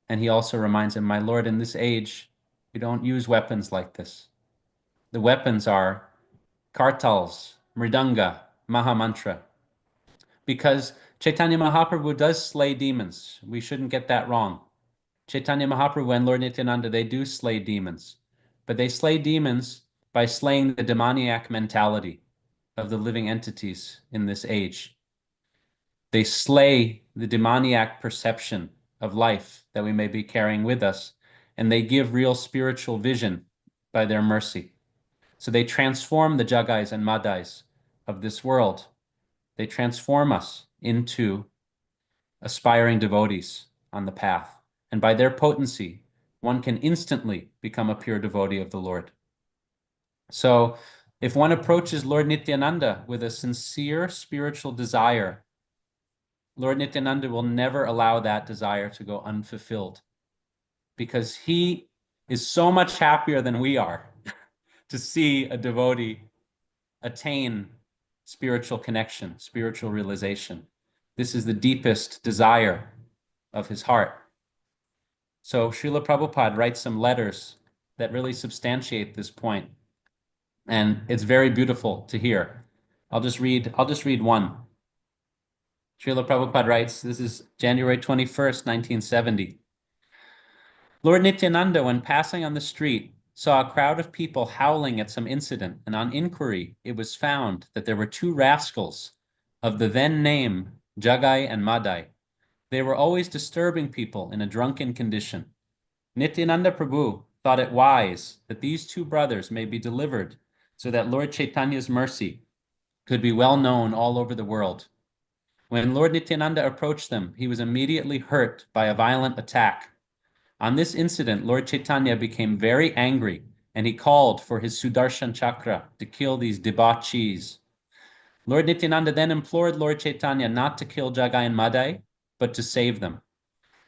And he also reminds him, my Lord, in this age, we don't use weapons like this. The weapons are kartals, mridanga, mahamantra. Because Chaitanya Mahaprabhu does slay demons. We shouldn't get that wrong. Chaitanya Mahaprabhu and Lord Nityananda, they do slay demons. But they slay demons by slaying the demoniac mentality of the living entities in this age. They slay the demoniac perception of life that we may be carrying with us, and they give real spiritual vision by their mercy. So they transform the Jagais and Madais of this world. They transform us into aspiring devotees on the path. And by their potency, one can instantly become a pure devotee of the Lord. So if one approaches Lord Nityananda with a sincere spiritual desire, Lord Nityananda will never allow that desire to go unfulfilled, because he is so much happier than we are to see a devotee attain spiritual connection, spiritual realization. This is the deepest desire of his heart. So Srila Prabhupada writes some letters that really substantiate this point. And it's very beautiful to hear. I'll just read one. Srila Prabhupada writes, this is January 21st, 1970. Lord Nityananda, when passing on the street, saw a crowd of people howling at some incident, and on inquiry, it was found that there were two rascals of the then name Jagai and Madai. They were always disturbing people in a drunken condition. Nityananda Prabhu thought it wise that these two brothers may be delivered so that Lord Chaitanya's mercy could be well known all over the world. When Lord Nityananda approached them, he was immediately hurt by a violent attack. On this incident, Lord Chaitanya became very angry, and he called for his Sudarshan Chakra to kill these debauchees. Lord Nityananda then implored Lord Chaitanya not to kill Jagai and Madai, but to save them.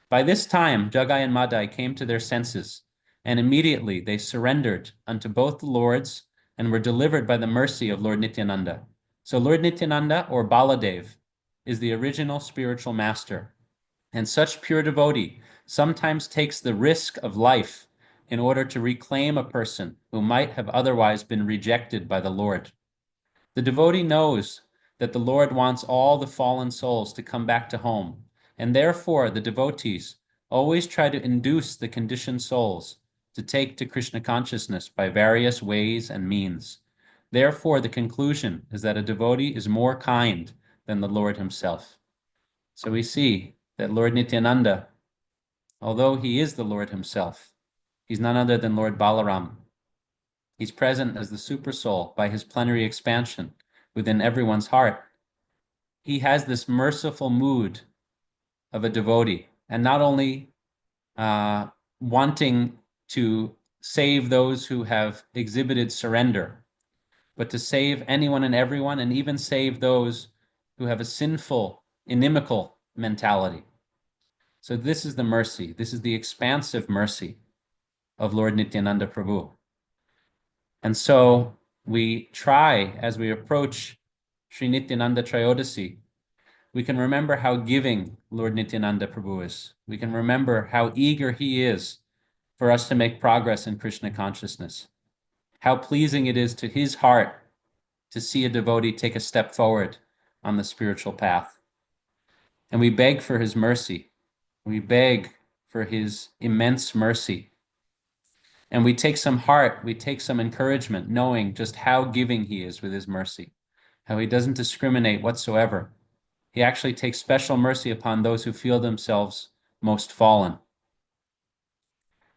By this time, Jagai and Madai came to their senses, and immediately they surrendered unto both the lords and were delivered by the mercy of Lord Nityananda. So Lord Nityananda, or Baladev, is the original spiritual master. And such pure devotee sometimes takes the risk of life in order to reclaim a person who might have otherwise been rejected by the Lord. The devotee knows that the Lord wants all the fallen souls to come back to home, and therefore the devotees always try to induce the conditioned souls to take to Krishna consciousness by various ways and means. Therefore, the conclusion is that a devotee is more kind than the Lord himself. So we see that Lord Nityananda, although he is the Lord himself, he's none other than Lord Balaram. He's present as the Supersoul by his plenary expansion within everyone's heart. He has this merciful mood of a devotee, and not only wanting to save those who have exhibited surrender, but to save anyone and everyone, and even save those who have a sinful, inimical mentality. So this is the mercy. This is the expansive mercy of Lord Nityananda Prabhu. And so we try, as we approach Sri Nityananda Trayodasi, we can remember how giving Lord Nityananda Prabhu is. We can remember how eager he is for us to make progress in Krishna consciousness. How pleasing it is to his heart to see a devotee take a step forward on the spiritual path. And we beg for his mercy. We beg for his immense mercy. And we take some heart, we take some encouragement, knowing just how giving he is with his mercy, how he doesn't discriminate whatsoever. He actually takes special mercy upon those who feel themselves most fallen.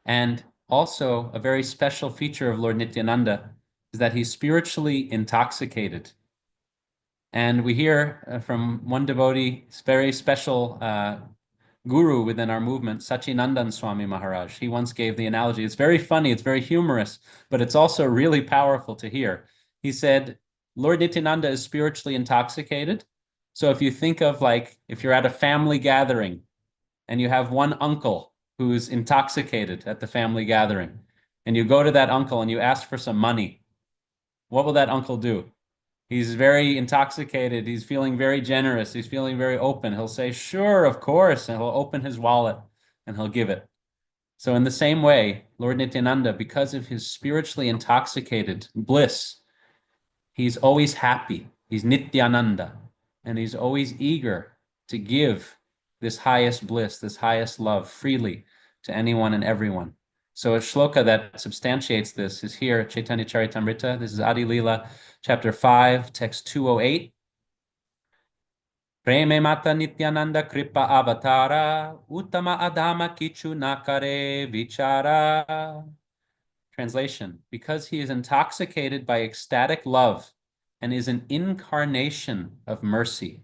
And also, a very special feature of Lord Nityananda is that he's spiritually intoxicated. And we hear from one devotee, very special guru within our movement, Sachinandan Swami Maharaj. He once gave the analogy. It's very funny, it's very humorous, but it's also really powerful to hear. He said, Lord Nityananda is spiritually intoxicated. So if you think of like, if you're at a family gathering and you have one uncle who's intoxicated at the family gathering, and you go to that uncle and you ask for some money, what will that uncle do? He's very intoxicated. He's feeling very generous. He's feeling very open. He'll say, sure, of course. And he'll open his wallet and he'll give it. So in the same way, Lord Nityananda, because of his spiritually intoxicated bliss, he's always happy. He's Nityananda. And he's always eager to give this highest bliss, this highest love freely to anyone and everyone. So a shloka that substantiates this is here, Chaitanya Charitamrita. This is Adi Lila, chapter 5, text 208. Preme mata Nityananda kripa avatara, uttama adama kichu nakare vichara. Translation, because he is intoxicated by ecstatic love and is an incarnation of mercy,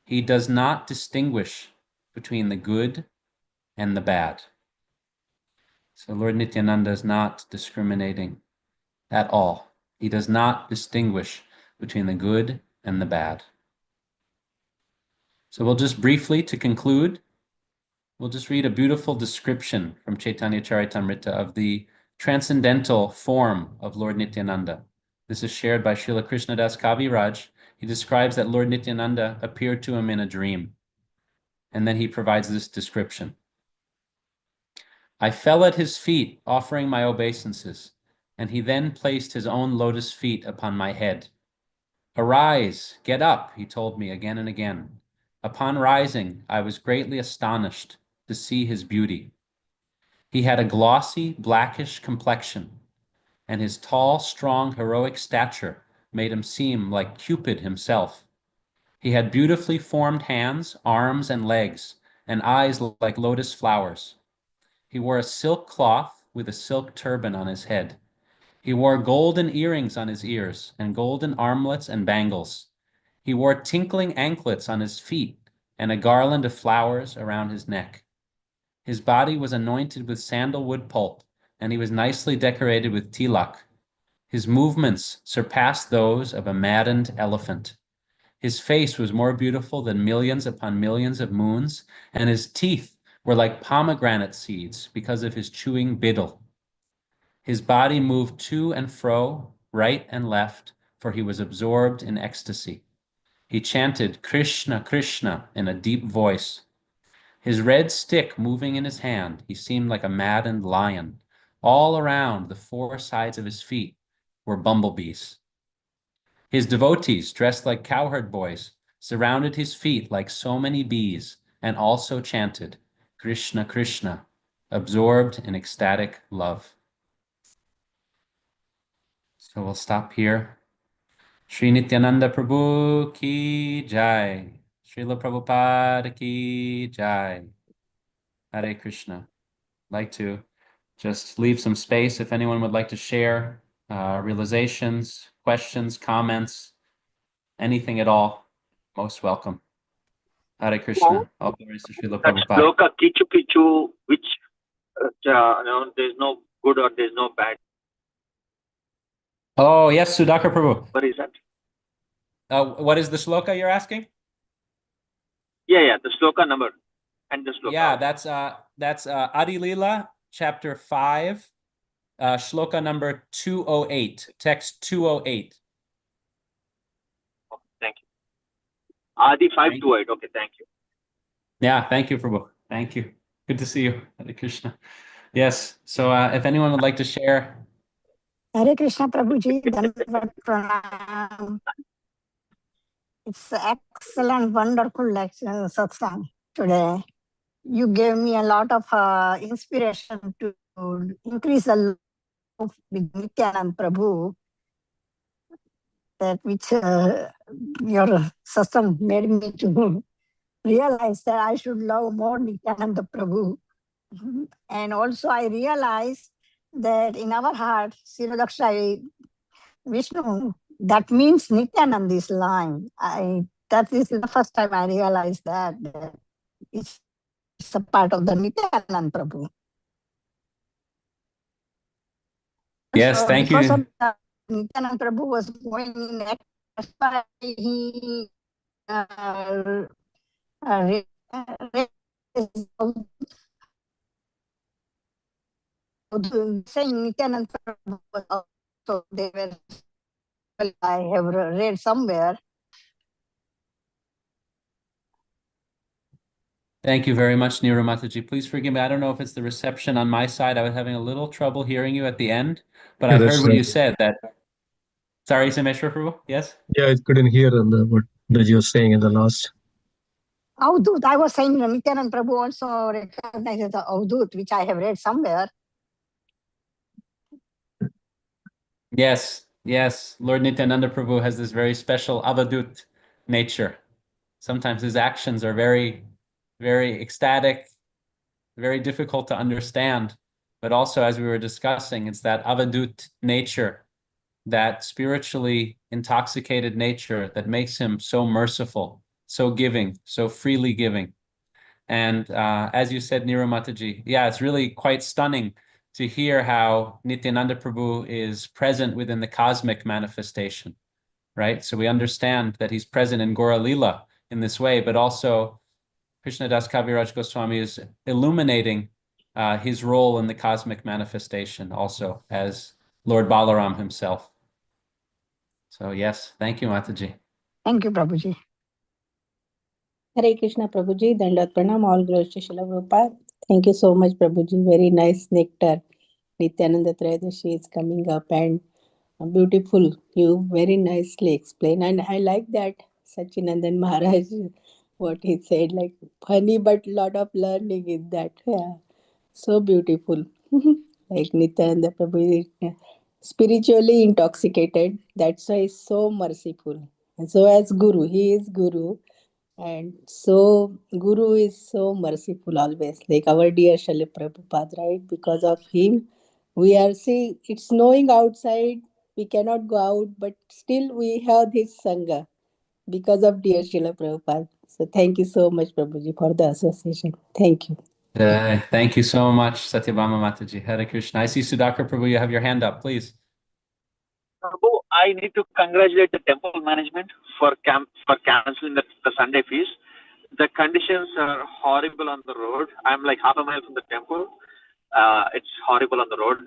he does not distinguish between the good and the bad. So Lord Nityananda is not discriminating at all. He does not distinguish between the good and the bad. So we'll just briefly, to conclude, we'll just read a beautiful description from Chaitanya Charitamrita of the transcendental form of Lord Nityananda. This is shared by Srila Krishnadas Kaviraj. He describes that Lord Nityananda appeared to him in a dream. And then he provides this description. I fell at his feet, offering my obeisances, and he then placed his own lotus feet upon my head. Arise, get up, he told me again and again. Upon rising, I was greatly astonished to see his beauty. He had a glossy, blackish complexion, and his tall, strong, heroic stature made him seem like Cupid himself. He had beautifully formed hands, arms, and legs, and eyes like lotus flowers. He wore a silk cloth with a silk turban on his head. He wore golden earrings on his ears, and golden armlets and bangles. He wore tinkling anklets on his feet, and a garland of flowers around his neck. His body was anointed with sandalwood pulp, and he was nicely decorated with tilak. His movements surpassed those of a maddened elephant. His face was more beautiful than millions upon millions of moons, and his teeth were like pomegranate seeds because of his chewing biddle. His body moved to and fro, right and left, for he was absorbed in ecstasy. He chanted Krishna, Krishna in a deep voice. His red stick moving in his hand, he seemed like a maddened lion. All around the four sides of his feet were bumblebees. His devotees, dressed like cowherd boys, surrounded his feet like so many bees, and also chanted Krishna, Krishna, absorbed in ecstatic love. So we'll stop here. Sri Nityananda Prabhu ki jai. Srila Prabhupada ki jai. Hare Krishna. I'd like to just leave some space if anyone would like to share realizations, questions, comments, anything at all. Most welcome. Hare Krishna. All glories to Srila That Prabhupada. sloka kichu kichu, which there's no good or there's no bad. Oh, yes, Sudhakar Prabhu. What is that? What is the shloka you're asking? Yeah, the sloka number and the sloka. Yeah, that's Adi Lila, chapter 5, shloka number 208, text 208. Thank you. Adi 528. Okay, thank you. Yeah, thank you, Prabhu. Thank you. Good to see you, Hare Krishna. Yes, so if anyone would like to share. Hare Krishna Prabhuji, Dandavat Pranam. It's excellent, wonderful lecture, satsang today. You gave me a lot of inspiration to increase the love with Nityanand Prabhu, that which your satsang made me to realize that I should love more Nityananda Prabhu. And also I realized that in our heart, Sirodakshai Vishnu, that means Nityanand is lying. That is the first time I realized that it's a part of the Nityanand Prabhu. Yes, so thank because you. of the Nityanand Prabhu was going in that, that's why he saying Nityanand Prabhu was also they were. I have read somewhere. Thank you very much, Neera Mataji. Please forgive me. I don't know if it's the reception on my side. I was having a little trouble hearing you at the end, but I heard what you said. That. Sorry, Sameshwar Prabhu. Yes. Yeah, I couldn't hear what that you were saying in the last. Avdut. I was saying Nityanand Prabhu also recognizes the Avdut, which I have read somewhere. Yes, yes. Lord Nityananda Prabhu has this very special avadut nature. Sometimes his actions are very, very ecstatic, very difficult to understand. But also, as we were discussing, it's that avadut nature, that spiritually intoxicated nature that makes him so merciful, so giving, so freely giving. And as you said, Neera Mataji, yeah, it's really quite stunning to hear how Nityananda Prabhu is present within the cosmic manifestation, right? So we understand that he's present in Gora Lila in this way, but also Krishnadas Kaviraj Goswami is illuminating his role in the cosmic manifestation also as Lord Balaram himself. So yes, thank you, Mataji. Thank you, Prabhuji. Hare Krishna Prabhuji, Dandavat Pranam, all glories to Srila Prabhupada. Thank you so much, Prabhuji. Very nice nectar. Nityananda Trayadashi is coming up and beautiful. You very nicely explain. And I like that Sachinandan Maharaj, what he said, like funny but lot of learning in that. Yeah. So beautiful. Like Nityananda Prabhu is spiritually intoxicated. That's why he's so merciful. And so as Guru, he is Guru. And so Guru is so merciful always, like our dear Srila Prabhupada, right? Because of him, we are see it's snowing outside, we cannot go out, but still we have this Sangha because of dear Srila Prabhupada. So thank you so much, Prabhuji, for the association. Thank you. Thank you so much, Satyabhama Mataji. Hare Krishna. I see Sudhakar Prabhu, you have your hand up, please. Prabhu, I need to congratulate the temple management for canceling the Sunday feast. The conditions are horrible on the road. I'm like half a mile from the temple. It's horrible on the road.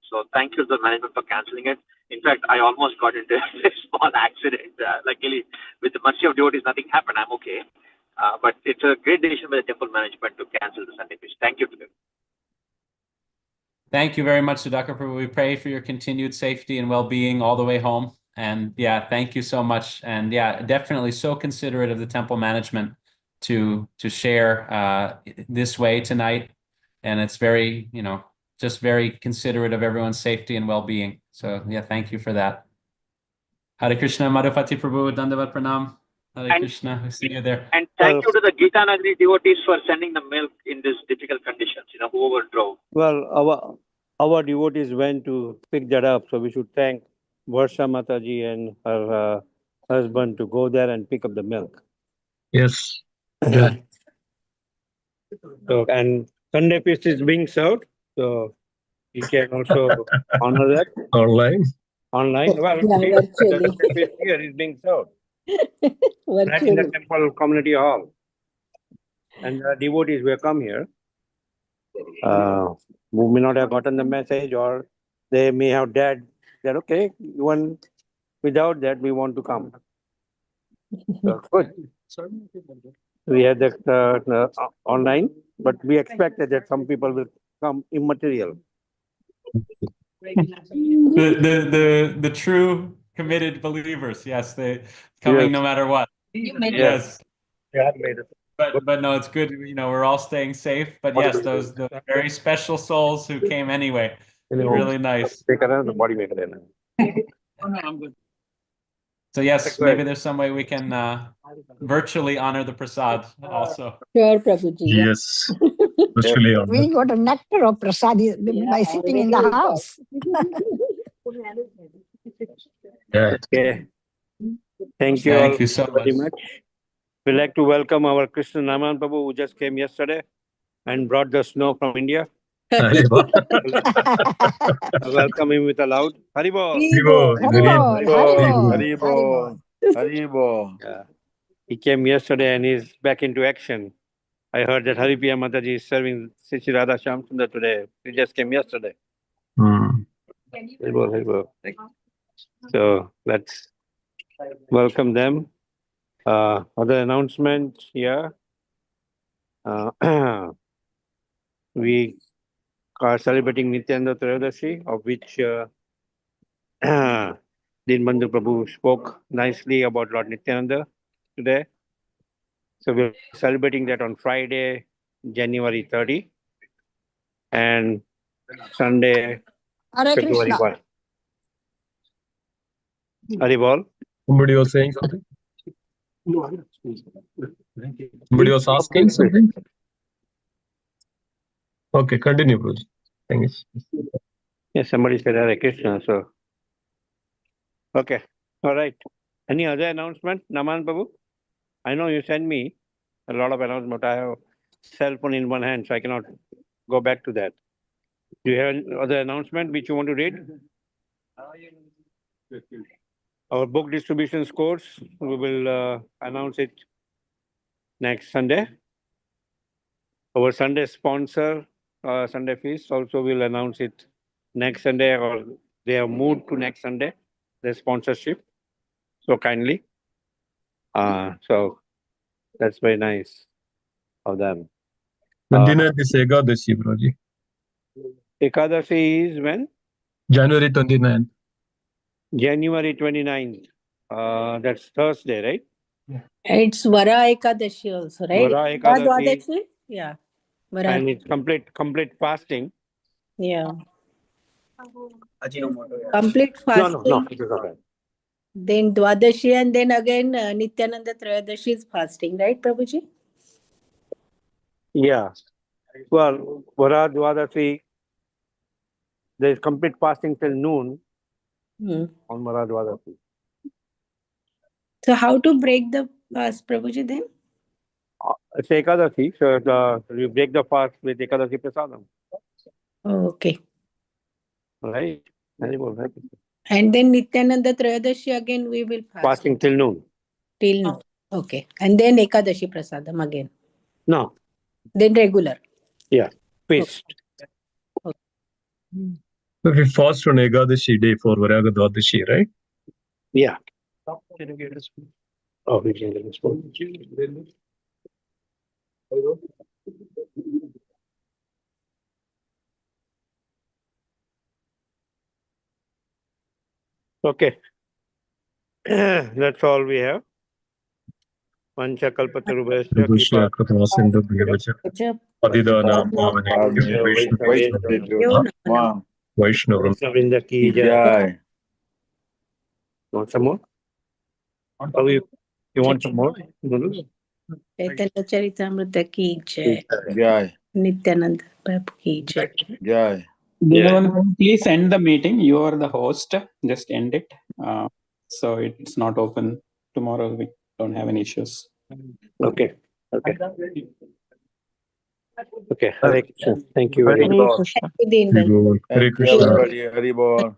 So thank you to the management for canceling it. In fact, I almost got into a small accident. Luckily, with the mercy of devotees, nothing happened. I'm okay. But it's a great decision by the temple management to cancel the Sunday feast. Thank you to them. Thank you very much, Sudhakar Prabhu. We pray for your continued safety and well-being all the way home. And yeah, thank you so much. And yeah, definitely so considerate of the temple management to share this way tonight. And it's very, just very considerate of everyone's safety and well-being. So yeah, thank you for that. Hare Krishna, Madhupati Prabhu, Dandavat Pranam. Hare Krishna, we see you there. And thank you to the Gita Nagari devotees for sending the milk in these difficult conditions, whoever drove. Well, our devotees went to pick that up, so we should thank Varsha Mataji and her husband to go there and pick up the milk. Yes. So, and Sunday feast is being served, so you can also honor that online. Well, Yeah, virtually. the Sunday feast here is being served right in the temple community hall, and the devotees will come here. Who may not have gotten the message, or they may have dared that, okay, even without that, we want to come. So, good. We had that online, but we expected that some people will come immaterial. The true committed believers, yes, they coming no matter what. Yes. Yeah, I made it. But no, it's good. You know, we're all staying safe. But yes, those the very special souls who came anyway. Really nice. The body maker. I'm good. So yes, maybe there's some way we can virtually honor the prasad also. Sure, Prabhuji. Yes. Virtually on. We got a nectar of prasad by sitting in the house. Yeah. Okay. Thank you all Thank you so very much. We'd like to welcome our Krishna Naman Prabhu, who just came yesterday and brought the snow from India. Welcome him with a loud Haribo. Haribo. Yeah. He came yesterday and he's back into action. I heard that Haripriya Mataji is serving Sri Radha Shyamsundar today. He just came yesterday. Haribo. So let's welcome them. Other announcement here. We are celebrating Nityananda Trayodasi, of which Dinbandhu Prabhu spoke nicely about Lord Nityananda today. So we're celebrating that on Friday, January 30, and Sunday, Hare February Krishna. 1. Haribol. Somebody was saying something? Somebody was asking something? Okay, continue, Bruce. Thank you. Yes, somebody said Hare Krishna, so. Okay, all right. Any other announcement, Naman Prabhu? I know you sent me a lot of announcements. I have cell phone in one hand, so I cannot go back to that. Do you have any other announcement which you want to read? Our book distribution course, we will announce it next Sunday. Our Sunday sponsor, Sunday feast, also will announce it next Sunday, or they have moved to next Sunday, their sponsorship. So kindly. So that's very nice of them. 29th is Ekadashi, Broji. Ekadashi is when? January 29th. January 29th. That's Thursday, right? It's Vara Ekadashi also, right? Vara Ekadashi. Dwadashi? Yeah. Vara. And it's complete fasting. Yeah. Complete fasting. No, it is not right. Then Dwadashi, and then again Nityananda Trayadashi is fasting, right, Prabhuji? Yeah. Well, Vara Dwadashi, there is complete fasting till noon on Vara Dwadashi. So how to break the fast, Prabhuji, then? It's Ekadashi, so you break the fast with Ekadashi Prasadam. Oh, okay. Right? And then Nityananda Trayadashi again we will fast. Fasting till noon. Till noon. Okay. And then Ekadashi Prasadam again. No. Then regular. Yeah. Feast. Okay. So we fast on Ekadashi day for Varaga Dwadashi, right? Yeah. Oh, we can get a spoon. Okay. That's all we have. Pancha Kalpatarubhasya Vishya Katvasindu Bhavacha Adidana Bhavane Vaishnava Vrinda ki jai. Want some more? Oh, you want some more? Chaitanya Charitamrita ki jai. Jai. Nityananda Prabhu ki jai. Jai. Please end the meeting. You are the host. Just end it. So it's not open tomorrow. We don't have any issues. Okay. Okay. Okay. Hare Krishna. Thank you very much. Happy Din. Hare Thank you, Krishna. everybody. Haribol.